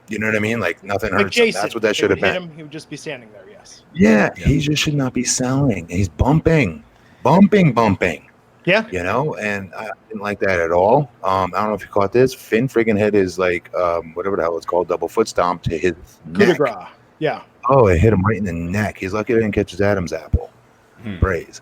You know what I mean? Like nothing hurts Jason, him. That's what that should have been. He would just be standing there, yes. Yeah, he just should not be selling. He's bumping. Yeah. And I didn't like that at all. I don't know if you caught this. Finn friggin' hit his whatever the hell it's called, double foot stomp to his neck. Yeah. Oh, it hit him right in the neck. He's lucky it didn't catch his Adam's apple. Braze.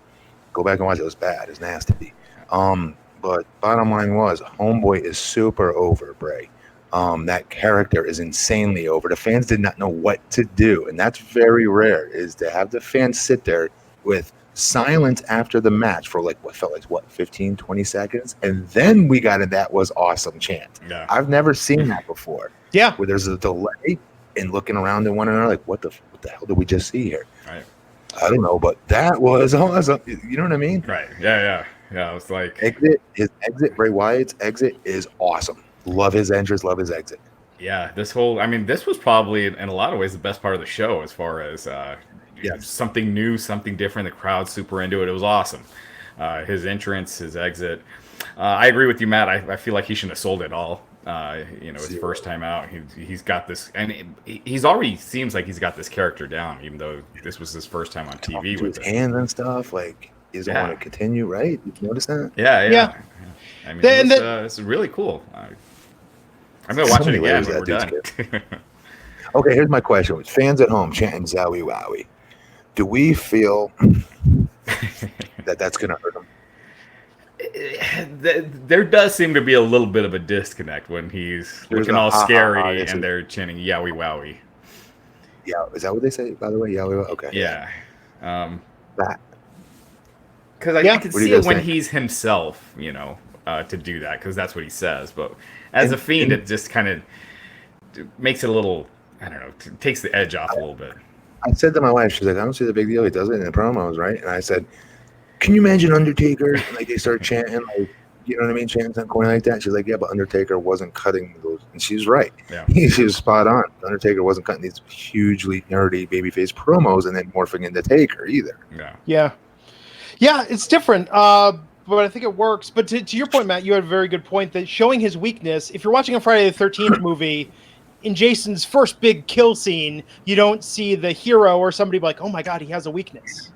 Go back and watch it. It was bad. It's nasty. But bottom line was, Homeboy is super over, Bray. That character is insanely over. The fans did not know what to do. And that's very rare, is to have the fans sit there with silence after the match for what felt like 15, 20 seconds. And then we got a "that was awesome" chant. Yeah. I've never seen that before. Yeah. Where there's a delay and looking around at one another like, what the hell did we just see here? Right. I don't know, but that was awesome. You know what I mean? Right. Yeah. It was like his exit, Bray Wyatt's exit is awesome. Love his entrance, love his exit. Yeah, this was probably in a lot of ways the best part of the show as far as something new, something different. The crowd's super into it. It was awesome. His entrance, his exit. I agree with you, Matt. I feel like he shouldn't have sold it all. His first time out, he's got this, and he's already seems like he's got this character down, even though this was his first time on TV with his hands and stuff. Like, he doesn't want to continue, right? You notice that? Yeah. I mean, it's really cool. I'm gonna watch it again when we're done. Okay, here's my question: with fans at home chanting "Zowie Wowie," do we feel that that's gonna hurt them? There does seem to be a little bit of a disconnect when he's looking all scary and they're chanting "Yowie Wowie." Yeah, is that what they say? By the way, Yowie Wowie. Okay. Yeah, that. Because I can What do you see it guys when think? he's himself, to do that, because that's what he says. But as a Fiend, it just kind of makes it a little, I don't know, takes the edge off a little bit. I said to my wife, she's like, I don't see the big deal. He does it in the promos, right? And I said, can you imagine Undertaker? And like they start chanting, like, you know what I mean? Chanting something corny like that. She's like, yeah, but Undertaker wasn't cutting those. And she's right. Yeah. She was spot on. Undertaker wasn't cutting these hugely nerdy babyface promos and then morphing into Taker either. Yeah. Yeah, it's different. But I think it works. But to your point, Matt, you had a very good point that showing his weakness, if you're watching a Friday the 13th movie, in Jason's first big kill scene, you don't see the hero or somebody be like, oh my God, he has a weakness.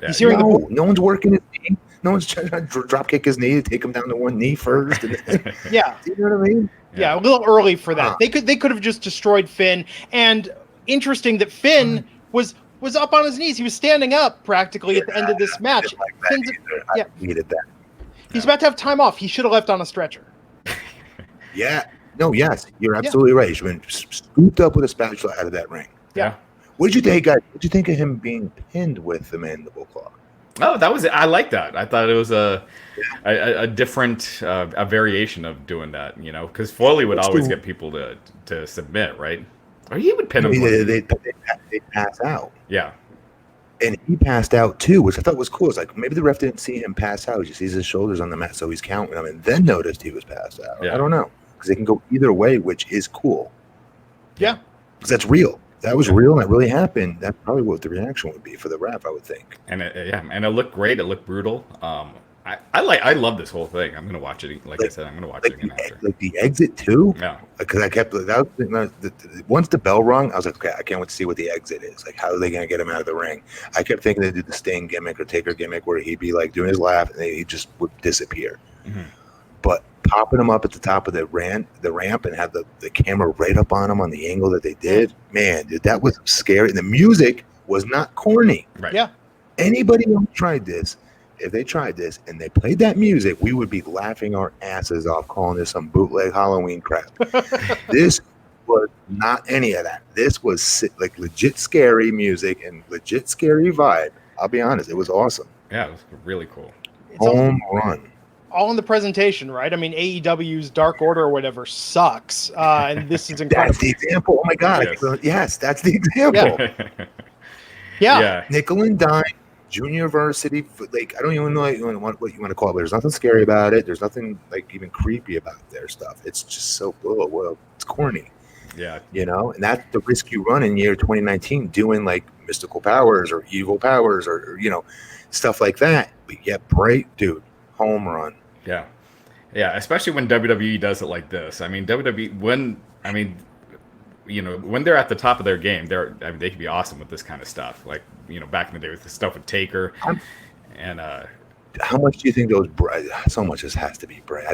Yeah. He's hearing No one's working his knee. No one's trying to drop kick his knee to take him down to one knee first. And then, Yeah. you know what I mean? Yeah, a little early for that. They could have just destroyed Finn. And interesting that Finn was up on his knees. He was standing up practically at the end of this match. I needed that. He's about to have time off. He should have left on a stretcher. Yeah. No, yes. You're absolutely right. He's been scooped up with a spatula out of that ring. Yeah. What did you think, guys? What did you think of him being pinned with the mandible claw? Oh, that was it. I like that. I thought it was a different a variation of doing that, because Foley would always get people to submit, right? Or he would pin them. They pass out. Yeah. And he passed out too, which I thought was cool. It's like maybe the ref didn't see him pass out. He just sees his shoulders on the mat, so he's counting them, and then noticed he was passed out. Yeah. I don't know, because they can go either way, which is cool. Yeah. Because that's real. That was real, and that really happened. That's probably what the reaction would be for the ref, I would think. And it looked great. It looked brutal. I love this whole thing. I'm gonna watch it. Like I said, I'm gonna watch it again after. Like the exit too. Yeah. Because I kept once the bell rung, I was like, okay, I can't wait to see what the exit is. Like, how are they gonna get him out of the ring? I kept thinking they did the Sting gimmick or Taker gimmick where he'd be like doing his laugh and he just would disappear. Mm-hmm. But popping him up at the top of the ramp and have the camera right up on him on the angle that they did, man, dude, that was scary. And the music was not corny. Right. Yeah. Anybody who tried this, if they tried this and they played that music, we would be laughing our asses off, calling this some bootleg Halloween crap. This was not any of that. This was like legit scary music and legit scary vibe. I'll be honest, it was awesome. Yeah, it was really cool. Home run. All in the presentation, right? I mean, AEW's Dark Order or whatever sucks, and this is incredible. That's the example. Oh my God! Yes, that's the example. Yeah. Nickel and dime, Juniorversity. Like, I don't even know what you want to call it. But there's nothing scary about it. There's nothing like even creepy about their stuff. It's just so well, it's corny. Yeah. And that's the risk you run in year 2019, doing like mystical powers or evil powers or stuff like that. But yeah, Bray, dude, home run. Yeah, especially when WWE does it like this. I mean, WWE when they're at the top of their game, they can be awesome with this kind of stuff. Like, back in the day with the stuff with Taker, and how much do you think those Bray? So much just has to be Bray.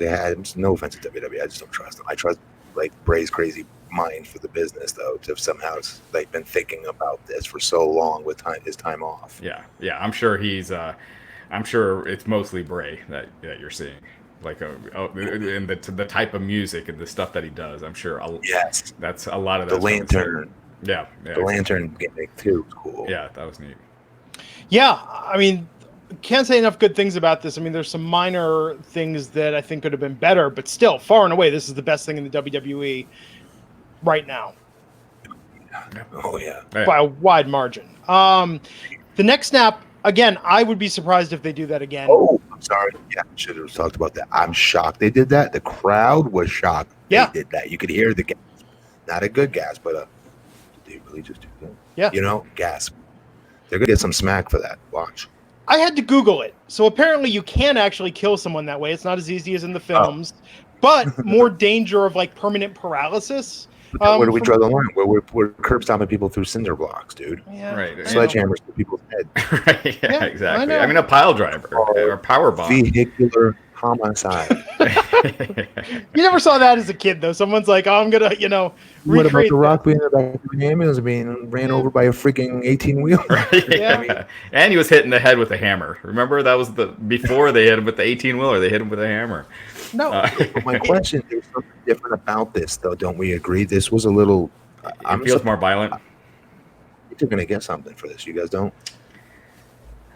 No offense to WWE, I just don't trust them. I trust like Bray's crazy mind for the business, though, to somehow like been thinking about this for so long with his time off. Yeah, I'm sure I'm sure it's mostly Bray that you're seeing. Like and the type of music and the stuff that he does, I'm sure. Yes, that's a lot of the lantern. Yeah, the lantern gimmick too was cool. Yeah, that was neat. Yeah, I mean, can't say enough good things about this. I mean, there's some minor things that I think could have been better, but still, far and away, this is the best thing in the WWE right now. Oh yeah, by a wide margin. The neck snap. Again, I would be surprised if they do that again. Oh, I'm sorry. Yeah, should have talked about that. I'm shocked they did that. The crowd was shocked they did that. You could hear the gas. Not a good gas, but did they really just do that? Yeah. Gasp. They're going to get some smack for that. Watch. I had to Google it. So apparently you can actually kill someone that way. It's not as easy as in the films, but more danger of like permanent paralysis. Where do we draw the line? We're curb stomping people through cinder blocks, dude. Yeah, right. Sledgehammers to people's head. Right. Yeah, exactly. I mean, a pile driver or a power bomb. Vehicular homicide. You never saw that as a kid, though. Someone's like, "Oh, I'm gonna, What about the Rock being in the back of an ambulance being ran over by a freaking 18-wheeler? Right. Yeah. And he was hitting the head with a hammer. Remember, that was before they hit him with the 18-wheeler. They hit him with a hammer. No. But my question is something different about this, though. Don't we agree? This was a little. It feels more violent. You're going to get something for this. You guys don't?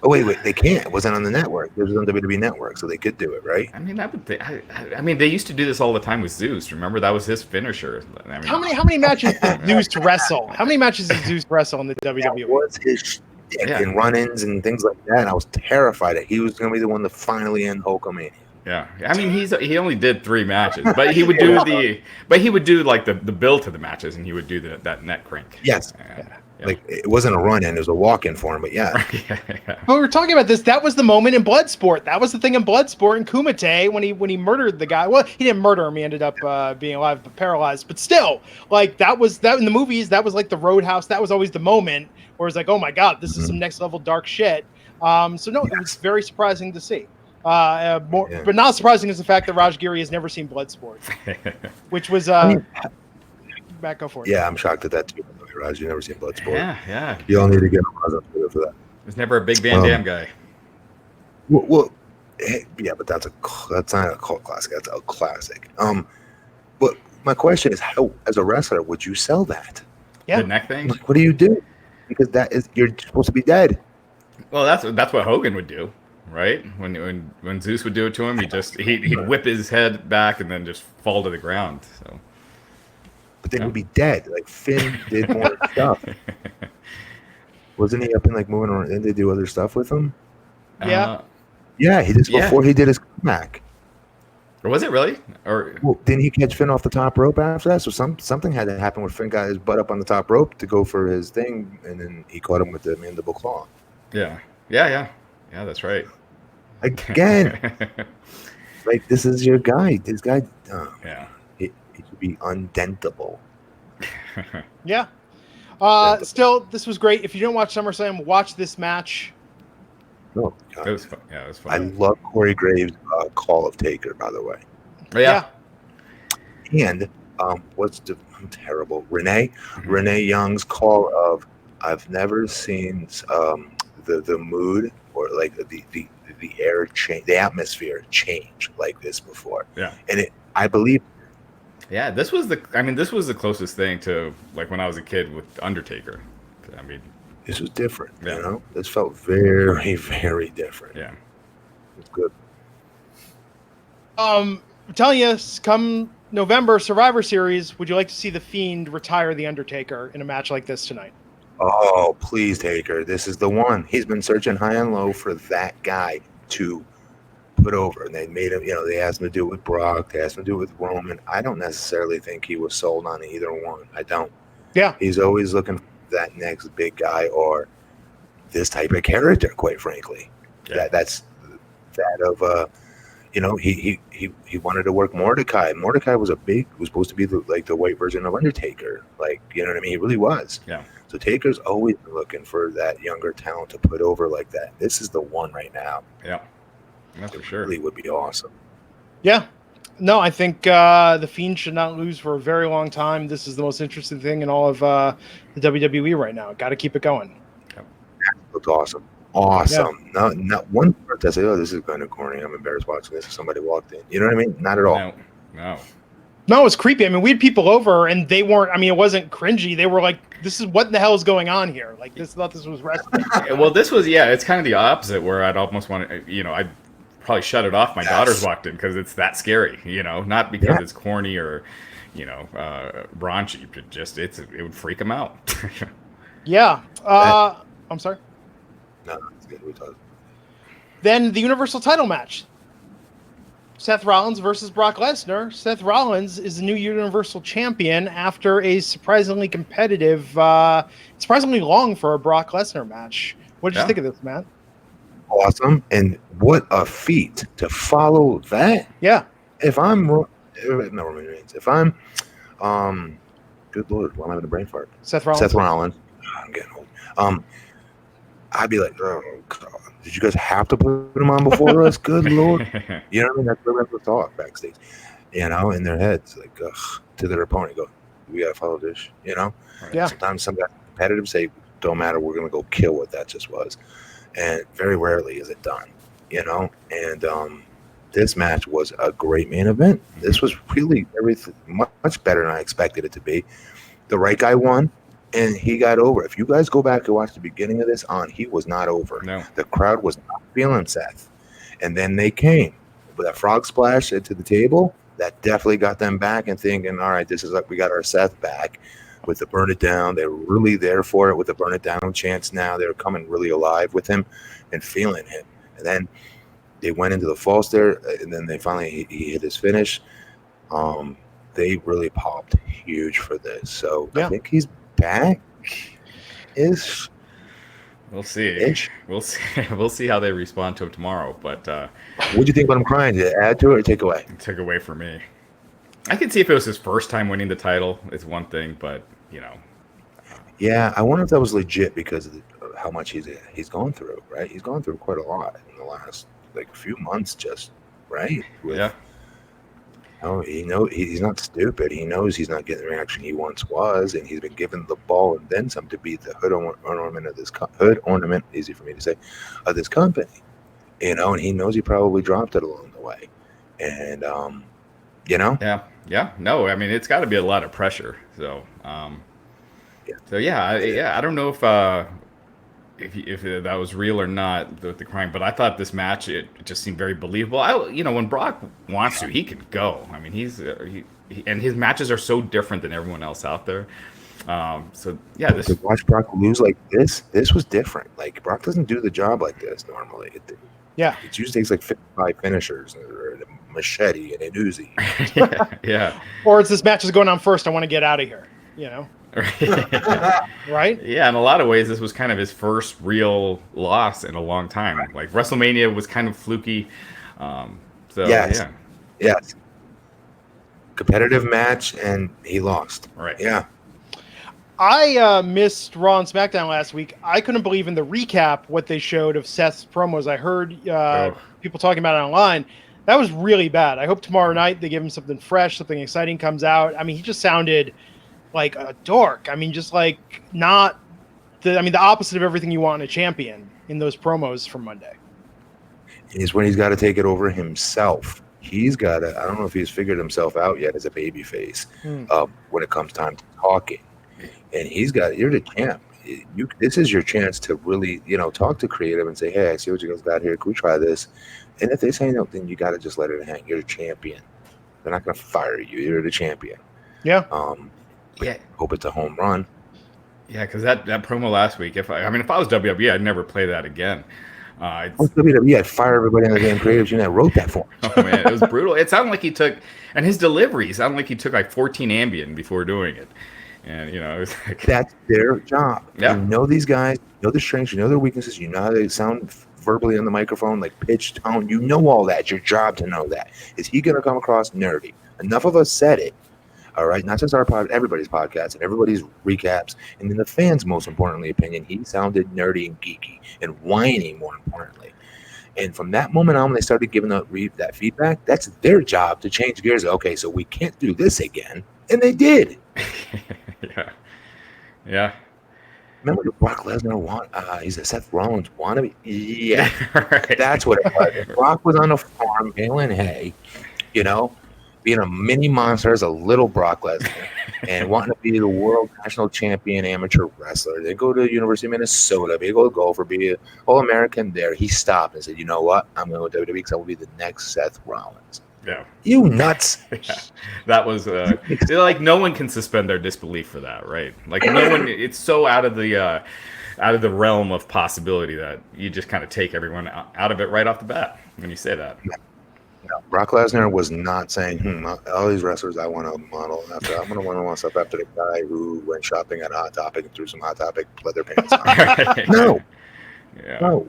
Oh wait, they can't. It wasn't on the network. It was on WWE Network, so they could do it, right? I mean, I mean, they used to do this all the time with Zeus. Remember, that was his finisher. I mean, How many matches did Zeus wrestle? How many matches did Zeus wrestle in the WWE? That was his shtick and run-ins and things like that. And I was terrified that he was going to be the one to finally end Hulkamania. Yeah, I mean, he only did 3 matches, but he would do like the build to the matches, and he would do that net crank. Yes. Yeah. Like, it wasn't a run-in, it was a walk-in for him, but yeah. But we were talking about this. That was the moment in Bloodsport. That was the thing in Bloodsport in Kumite when he murdered the guy. Well, he didn't murder him. He ended up being alive but paralyzed. But still, like, that in the movies. That was like the Roadhouse. That was always the moment where it's like, oh my God, this is some next level dark shit. So no, it was very surprising to see. But not surprising is the fact that Raj Giri has never seen Bloodsport, which was back go for it. Yeah, I'm shocked at that too. Raj, you never seen Bloodsport. Yeah. You all need to get on Twitter for that. There's never a big Van Damme guy. Well, yeah, but that's not a cult classic. That's a classic. But my question is, how, as a wrestler, would you sell that? Yeah, the neck thing. Like, what do you do? Because you're supposed to be dead. Well, that's what Hogan would do, right? When Zeus would do it to him, he'd whip his head back and then just fall to the ground. So. But they would be dead. Like, Finn did more stuff. Wasn't he up and like moving around? Didn't they do other stuff with him? Yeah. Yeah, he did before he did his comeback. Or was it really? Or didn't he catch Finn off the top rope after that? So something had to happen where Finn got his butt up on the top rope to go for his thing, and then he caught him with the mandible claw. Yeah, that's right. Again, like, this is your guy. This guy, he should be undentable. Yeah. Still, this was great. If you don't watch SummerSlam, watch this match. Oh, God. It was fun. Yeah, it was fun. I love Corey Graves' call of Taker, by the way. Yeah. And I'm terrible. Renee Young's call of, I've never seen the mood or like the air change, the atmosphere change like this before. Yeah. And I believe. Yeah, this was the closest thing to like when I was a kid with Undertaker. I mean, this was different. You know, this felt very, very different. Yeah, it's good. I'm telling you, come November Survivor Series, would you like to see The Fiend retire the Undertaker in a match like this tonight? Oh, please, Taker. This is the one. He's been searching high and low for that guy to put over, and they made him, they asked him to do it with Brock, they asked him to do it with Roman. I don't necessarily think he was sold on either one. I don't. Yeah. He's always looking for that next big guy or this type of character, quite frankly. Yeah. That's that of he wanted to work Mordecai. Mordecai was supposed to be the white version of Undertaker. Like, you know what I mean? He really was. Yeah. So Taker's always been looking for that younger talent to put over like that. This is the one right now. Yeah. That's for sure. Really would be awesome. Yeah. No, I think The Fiend should not lose for a very long time. This is the most interesting thing in all of the WWE right now. Got to keep it going. Yep. Looks awesome. Awesome. Yeah. Not one part that say, oh, this is kind of corny. I'm embarrassed watching this if somebody walked in. You know what I mean? Not at all. No, it was creepy. I mean, we had people over and they weren't, I mean, it wasn't cringy. They were like, this is what the hell is going on here? Like, thought this was wrestling. Well, this was, it's kind of the opposite where I'd almost want to, I'd probably shut it off. My daughters walked in because it's that scary, not because it's corny or, raunchy. It would freak them out. Yeah. I'm sorry. No, it's good. We talked. Then the Universal title match. Seth Rollins versus Brock Lesnar. Seth Rollins is the new Universal Champion after a surprisingly competitive, surprisingly long for a Brock Lesnar match. What did you think of this, Matt? Awesome. And what a feat to follow that. Yeah. If I'm, good Lord, why am I having a brain fart? Seth Rollins. I'm getting old. I'd be like, oh, God, did you guys have to put him on before us? Good Lord. You know what I mean? That's the rest of the talk backstage, in their heads, like, to their opponent, go, we got to follow this, Yeah. Sometimes some guys competitive say, don't matter, we're going to go kill what that just was. And very rarely is it done, And this match was a great main event. This was really everything much better than I expected it to be. The right guy won. And he got over. If you guys go back and watch the beginning of this he was not over. No. The crowd was not feeling Seth. And then they came with that frog splash into the table. That definitely got them back and thinking, all right, this is like we got our Seth back with the burn it down. They were really there for it with the burn it down chants now. They were coming really alive with him and feeling him. And then they went into the false there, and then they finally he hit his finish. They really popped huge for this. So I think he's back. We'll see. Ish. We'll see. We'll see how they respond to him tomorrow. But what'd you think about him crying? Did it add to it or take away? It took away for me. I could see if it was his first time winning the title, it's one thing, but Yeah, I wonder if that was legit because of how much he's gone through. Right, he's gone through quite a lot in the last few months, just right. He knows he's not stupid. He knows he's not getting the reaction he once was, and he's been given the ball and then some to be the hood ornament of this hood ornament. Easy for me to say, of this company, and he knows he probably dropped it along the way, and Yeah. No, I mean it's got to be a lot of pressure. So, I don't know if that was real or not, the crying, but I thought this match, it just seemed very believable. When Brock wants to, he can go. I mean, and his matches are so different than everyone else out there. To watch Brock lose like this was different. Like Brock doesn't do the job like this normally. It usually takes like 55 finishers or a machete and an Uzi. yeah. Or it's this match is going on first. I want to get out of here. Right? Yeah, in a lot of ways, this was kind of his first real loss in a long time. Like WrestleMania was kind of fluky. Yes. Competitive match, and he lost. Right. Yeah. I missed Raw and SmackDown last week. I couldn't believe in the recap what they showed of Seth's promos. I heard people talking about it online. That was really bad. I hope tomorrow night they give him something fresh, something exciting comes out. I mean, he just sounded like a dork. I mean, just like not the opposite of everything you want in a champion in those promos from Monday. Is when he's got to take it over himself. He's got to, I don't know if he's figured himself out yet as a babyface when it comes time to talking. And you're the champ. This is your chance to really, talk to creative and say, hey, I see what you guys got here. Can we try this? And if they say no, then you got to just let it hang. You're the champion. They're not going to fire you. You're the champion. Yeah. Hope it's a home run. Yeah, because that promo last week, if I was WWE, I'd never play that again. WWE, I'd fire everybody in the damn creative team that wrote that for him. Oh man, it was brutal. It sounded like he took, and his delivery sounded like he took like 14 Ambien before doing it. And it was like that's their job. Yeah. You know these guys, you know their strengths, you know their weaknesses, you know how they sound verbally on the microphone, like pitch, tone. You know all that. It's your job to know that. Is he going to come across nerdy? Enough of us said it. All right, not just our everybody's podcast and everybody's recaps, and then the fans' most importantly opinion. He sounded nerdy and geeky and whiny, more importantly. And from that moment on, when they started giving that feedback, that's their job to change gears. Okay, so we can't do this again, and they did. Yeah. Remember the Brock Lesnar he's a Seth Rollins wannabe? Yeah, right. That's what it was. Brock was on a farm baling hay, being a mini monster as a little Brock Lesnar and wanting to be the world national champion amateur wrestler. They go to the University of Minnesota, be a golfer, be an All-American there. He stopped and said, you know what? I'm going to go to WWE because I will be the next Seth Rollins. Yeah. You nuts. Yeah. That was like no one can suspend their disbelief for that, right? Like no one, it's so out of the realm of possibility that you just kind of take everyone out of it right off the bat when you say that. No, Brock Lesnar was not saying, all these wrestlers I want to model after. I'm going to want to myself after the guy who went shopping at Hot Topic and threw some Hot Topic leather pants on. Right. No. Yeah. No.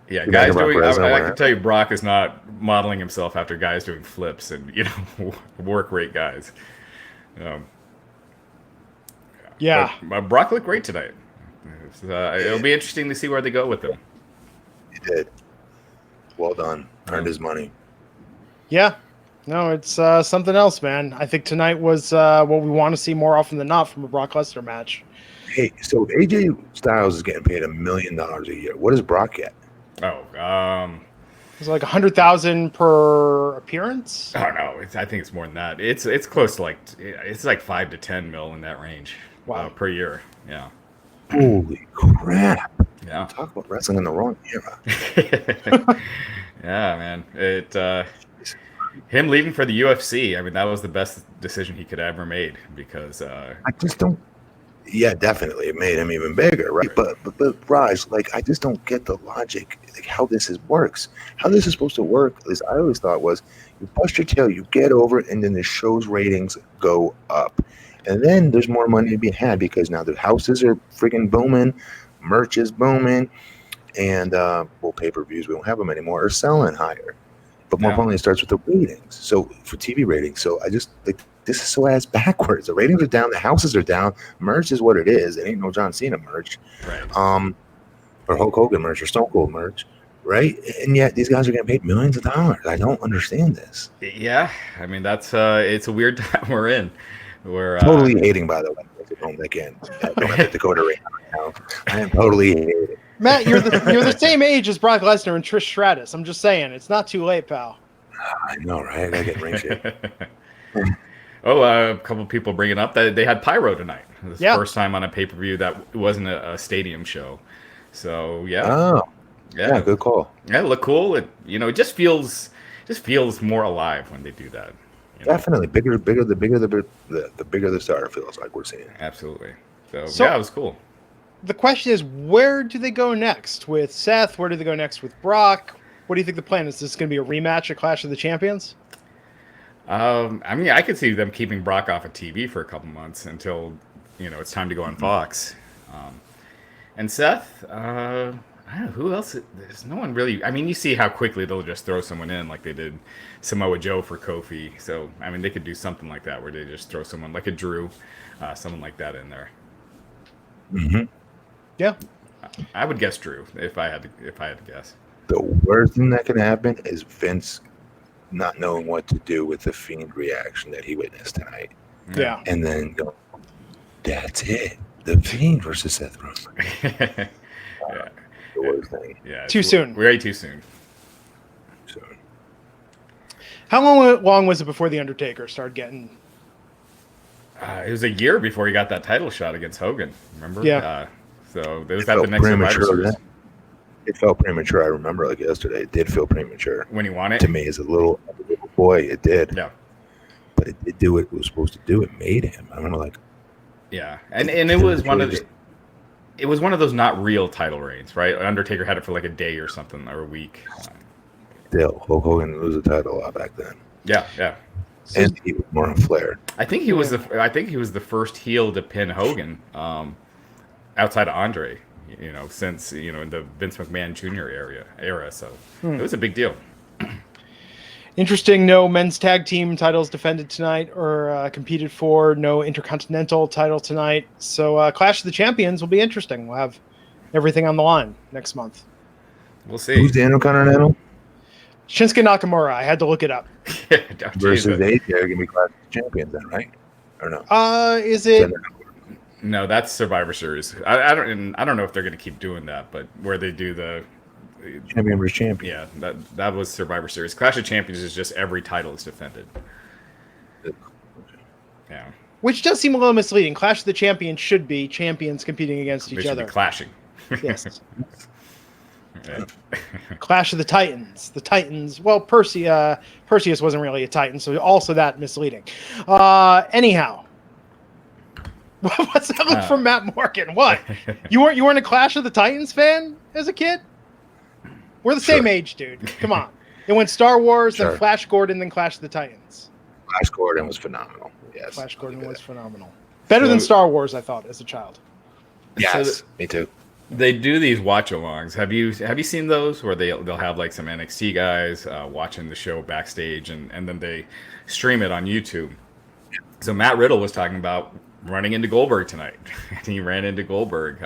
Yeah, guys doing. I can tell you, Brock is not modeling himself after guys doing flips and work rate guys. But Brock looked great tonight. It'll be interesting to see where they go with him. He did. Well done. Earned his money. Yeah. No, it's something else, man. I think tonight was what we want to see more often than not from a Brock Lesnar match. Hey, so AJ Styles is getting paid $1 million a year. What does Brock get? It's like $100,000 per appearance. Oh no, I think it's more than that. It's close to it's like $5 to $10 million in that range. Wow. per year. Yeah. Holy crap! Yeah. Talk about wrestling in the wrong era. Yeah, man. Him leaving for the UFC. I mean, that was the best decision he could have ever made because. I just don't. Yeah, definitely, it made him even bigger, right? But Raj, like, I just don't get the logic, like how works. How this is supposed to work, at least I always thought, was you bust your tail, you get over it, and then the show's ratings go up, and then there's more money to be had because now the houses are freaking booming, merch is booming, and pay-per-views, we don't have them anymore, are selling higher. But more importantly, it starts with the ratings. So for TV ratings, so I just like this is so ass backwards. The ratings are down, the houses are down, merch is what it is. It ain't no John Cena merch, right? Or Hulk Hogan merch or Stone Cold merch, right? And yet these guys are getting paid millions of dollars. I don't understand this. Yeah, I mean that's it's a weird time we're in. We're totally hating, by the way. Again, don't have the Dakota right now. I am totally hating. Matt, you're the same age as Brock Lesnar and Trish Stratus. I'm just saying, it's not too late, pal. I know, right? I gotta get ring shape. A couple people bringing up that they had pyro tonight. This first time on a pay-per-view that wasn't a stadium show. So yeah. Oh, yeah, good call. Yeah, it looked cool. It just feels more alive when they do that. Definitely bigger. The bigger the star feels like we're seeing. Absolutely. So yeah, it was cool. The question is, where do they go next with Seth? Where do they go next with Brock? What do you think the plan is? Is this going to be a rematch at Clash of the Champions? I mean, I could see them keeping Brock off of TV for a couple months until it's time to go on Fox. And Seth, I don't know who else. There's no one really. I mean, you see how quickly they'll just throw someone in, like they did Samoa Joe for Kofi. So I mean, they could do something like that where they just throw someone like a Drew, someone like that in there. Mm-hmm. Yeah, I would guess Drew if I had to guess. The worst thing that can happen is Vince not knowing what to do with the Fiend reaction that he witnessed tonight. Yeah, and then go, that's it. The Fiend versus Seth Rollins. Yeah. The worst thing. Yeah. Too soon. Way too soon. How long was it before the Undertaker started getting? It was a year before he got that title shot against Hogan. Remember? Yeah. So there was that the next Survivor Series. It felt premature. I remember like yesterday. It did feel premature. When he won it? To me, as a little boy, it did. Yeah. But it did what it was supposed to do. It made him. I don't know, like. Yeah, and it was one of the. It was one of those not real title reigns, right? Undertaker had it for like a day or something, or a week. Still, Hulk Hogan lose the title a lot back then. Yeah, yeah. And he was more on Flair. I think he was the first heel to pin Hogan, outside of Andre. Since in the Vince McMahon Jr. era. So it was a big deal. Interesting. No men's tag team titles defended tonight or competed for. No intercontinental title tonight. So Clash of the Champions will be interesting. We'll have everything on the line next month. We'll see. Who's the Intercontinental? Shinsuke Nakamura. I had to look it up. Versus AJ are going to be Clash of the Champions then, right? Or no? Is it? No, that's Survivor Series. I don't know if they're going to keep doing that, but where they do the champion versus champion. Yeah, that was Survivor Series. Clash of Champions is just every title is defended. Yeah. Which does seem a little misleading. Clash of the Champions should be champions competing against each other. Be clashing. Yes. Okay. Clash of the Titans. The Titans. Well, Perseus wasn't really a Titan, so also that misleading. Anyhow. What's that look from Matt Morgan? What? You weren't a Clash of the Titans fan as a kid? We're the same age, dude. Come on. It went Star Wars, then Flash Gordon, then Clash of the Titans. Flash Gordon was phenomenal. Yes. Flash Gordon was phenomenal. Better than Star Wars, I thought, as a child. Yes, me too. They do these watch-alongs. Have you seen those where they'll have like some NXT guys watching the show backstage and then they stream it on YouTube? So Matt Riddle was talking about running into Goldberg tonight. He ran into Goldberg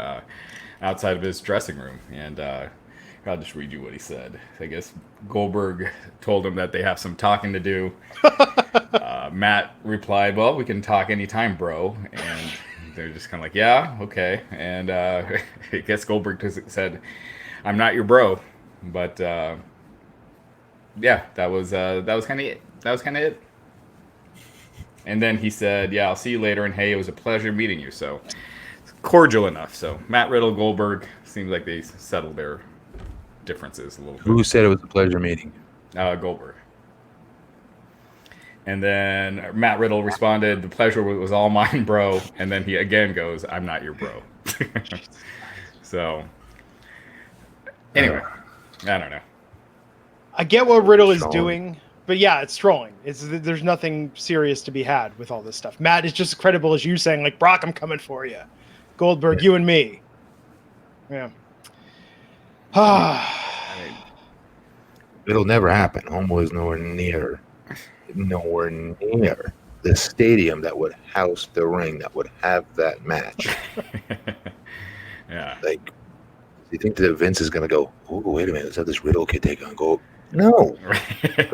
outside of his dressing room, and I'll just read you what he said. I guess Goldberg told him that they have some talking to do. Matt replied, "Well, we can talk anytime, bro." And they're just kind of like, "Yeah, okay." And I guess Goldberg said, "I'm not your bro," but yeah, that was kind of it. And then he said, "Yeah, I'll see you later." And hey, it was a pleasure meeting you. So cordial enough. So Matt Riddle, Goldberg seems like they settled their differences a little bit. Who said it was a pleasure meeting? Goldberg. And then Matt Riddle responded, "The pleasure was all mine, bro." And then he again goes, "I'm not your bro." So anyway, I don't know. I get what Riddle is doing, but yeah, it's trolling. There's nothing serious to be had with all this stuff. Matt is just as credible as you saying, like, Brock, I'm coming for you. Goldberg, you and me. Yeah. It'll never happen. Homeboy's nowhere near the stadium that would house the ring that would have that match. Yeah. Like, do you think that Vince is going to go, oh, wait a minute, let's have this Riddle kid take on Gold? No.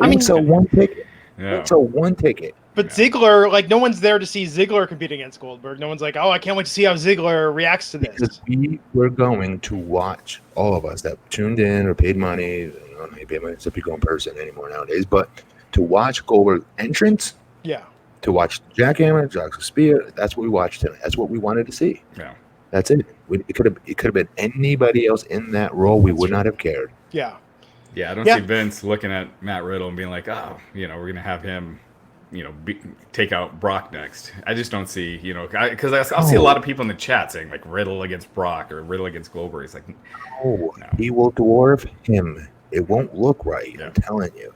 I mean, sell one ticket. Yeah. Sell one ticket. But Ziggler, like, no one's there to see Ziggler compete against Goldberg. No one's like, oh, I can't wait to see how Ziggler reacts to this. Because we were going to watch, all of us that tuned in or paid money. I don't know, you pay money except you go in person anymore nowadays. But to watch Goldberg's entrance, to watch Jackhammer, Jackson Spear, that's what we watched tonight. That's what we wanted to see. Yeah. That's it. It could have been anybody else in that role. We would not have cared. Yeah. Yeah, I don't see Vince looking at Matt Riddle and being like, oh, we're going to have him, take out Brock next. I just don't see, because I'll see a lot of people in the chat saying, like, Riddle against Brock or Riddle against Goldberg. It's like, no. He will dwarf him. It won't look right. Yeah. I'm telling you.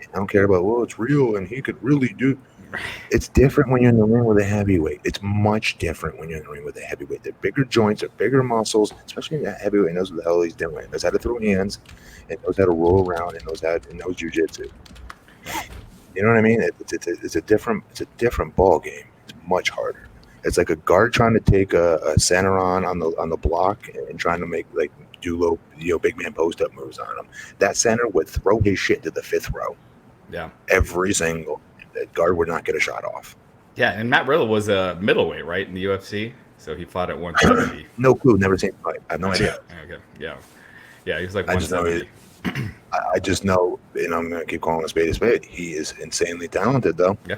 I don't care about, well, it's real and he could really do. It's different when you're in the ring with a heavyweight. It's much different when you're in the ring with a heavyweight. They're bigger joints, they're bigger muscles, especially in that heavyweight knows what the hell he's doing. Knows how to throw hands, and knows how to roll around, and knows jiu-jitsu. You know what I mean? It's a different ball game. It's much harder. It's like a guard trying to take a center on the block and trying to do low big man post up moves on him. That center would throw his shit to the fifth row. Yeah. Every single. That guard would not get a shot off. Yeah, and Matt Riddle was a middleweight, right, in the UFC? So he fought at 170. No clue. Never seen him fight. I have no idea. Okay. Yeah. Yeah, he was like 170. I just know, and I'm going to keep calling a spade. He is insanely talented, though. Yeah.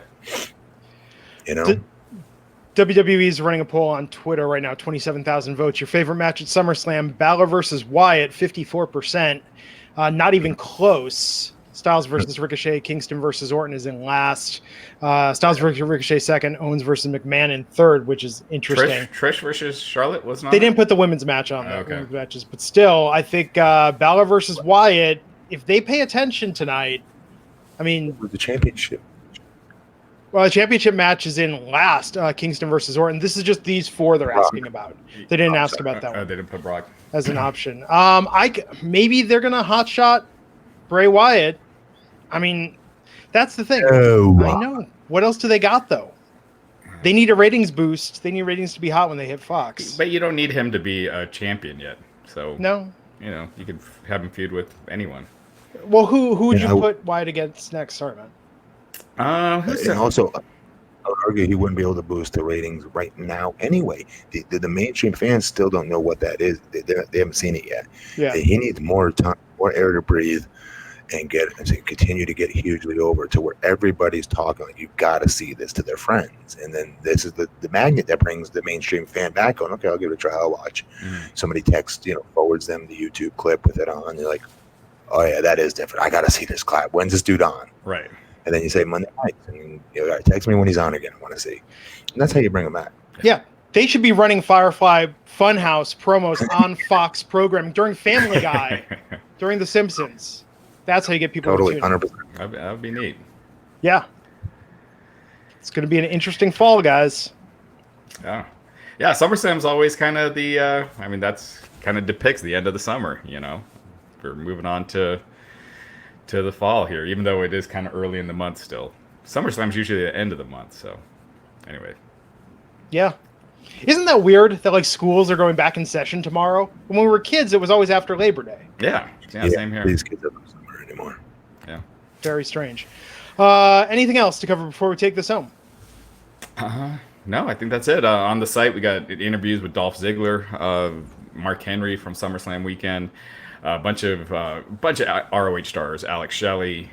WWE is running a poll on Twitter right now, 27,000 votes. Your favorite match at SummerSlam, Balor versus Wyatt, 54%. Not even close. Styles versus Ricochet, Kingston versus Orton is in last. Styles versus Ricochet second, Owens versus McMahon in third, which is interesting. Trish versus Charlotte wasn't on. They didn't put the women's match on there, women's matches, but still, I think Balor versus Wyatt, if they pay attention tonight, I mean, the championship. Well, the championship match is in last, Kingston versus Orton. This is just these four they're asking about. They didn't ask about that one. They didn't put Brock as an option. Maybe they're gonna hotshot Bray Wyatt. I mean, that's the thing. Oh. I know. What else do they got, though? They need a ratings boost. They need ratings to be hot when they hit Fox. But you don't need him to be a champion yet. So no, you can have him feud with anyone. Well, who would you put Wyatt against next? Sorry, man. And also, I would argue he wouldn't be able to boost the ratings right now anyway. The mainstream fans still don't know what that is. They haven't seen it yet. Yeah. He needs more time, more air to breathe, and continue to get hugely over to where everybody's talking. Like, you've got to see this to their friends. And then this is the magnet that brings the mainstream fan back on, okay, I'll give it a try, I'll watch. Somebody texts, forwards them the YouTube clip with it on. You're like, oh, yeah, that is different. I got to see this clap. When's this dude on? Right. And then you say Monday night, and you got to text me when he's on again. I want to see. And that's how you bring him back. Yeah. They should be running Firefly Funhouse promos on Fox programming during Family Guy, during The Simpsons. That's how you get people totally, to tune in. 100%. That would be neat. Yeah. It's going to be an interesting fall, guys. Yeah. Yeah, SummerSlam's always kind of that's kind of depicts the end of the summer, We're moving on to the fall here, even though it is kind of early in the month still. SummerSlam's usually the end of the month, so anyway. Yeah. Isn't that weird that schools are going back in session tomorrow? When we were kids, it was always after Labor Day. Yeah, same here. These kids don't summer anymore. Yeah. Very strange. Anything else to cover before we take this home? No, I think that's it. On the site, we got interviews with Dolph Ziggler, Mark Henry from SummerSlam weekend, a bunch of ROH stars, Alex Shelley.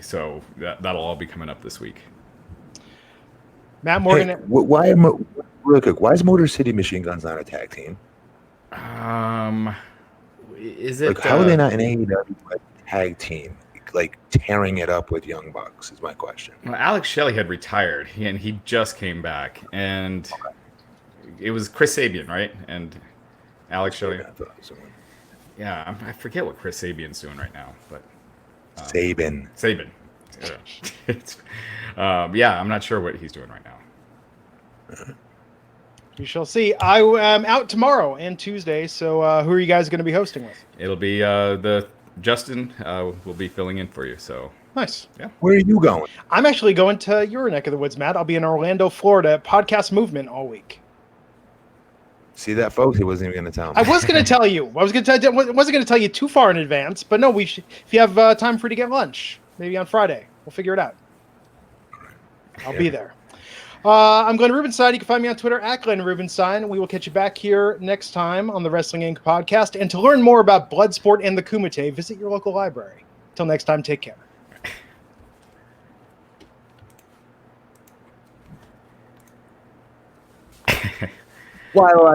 So that'll all be coming up this week. Matt Morgan. Hey, real quick, why is Motor City Machine Guns not a tag team? Is it? Like, how are they not an AEW tag team? Like tearing it up with Young Bucks is my question. Well, Alex Shelley had retired, and he just came back, and it was Chris Sabian, right? And Alex Shelley. Yeah, I forget what Chris Sabian's doing right now, but Sabin. Yeah, I'm not sure what he's doing right now. We shall see. I am out tomorrow and Tuesday, so who are you guys going to be hosting with? It'll be the Justin will be filling in for you. So nice. Yeah. Where are you going? I'm actually going to your neck of the woods, Matt. I'll be in Orlando, Florida, at Podcast Movement all week. See that, folks? He wasn't even going to tell me. I was going to tell you. I wasn't going to tell you too far in advance, but no, if you have time for you to get lunch, maybe on Friday, we'll figure it out. I'll be there. I'm Glenn Rubenstein. You can find me on Twitter at Glenn Rubenstein. We will catch you back here next time on the Wrestling Inc. podcast. And to learn more about Bloodsport and the Kumite, visit your local library. Till next time, take care. While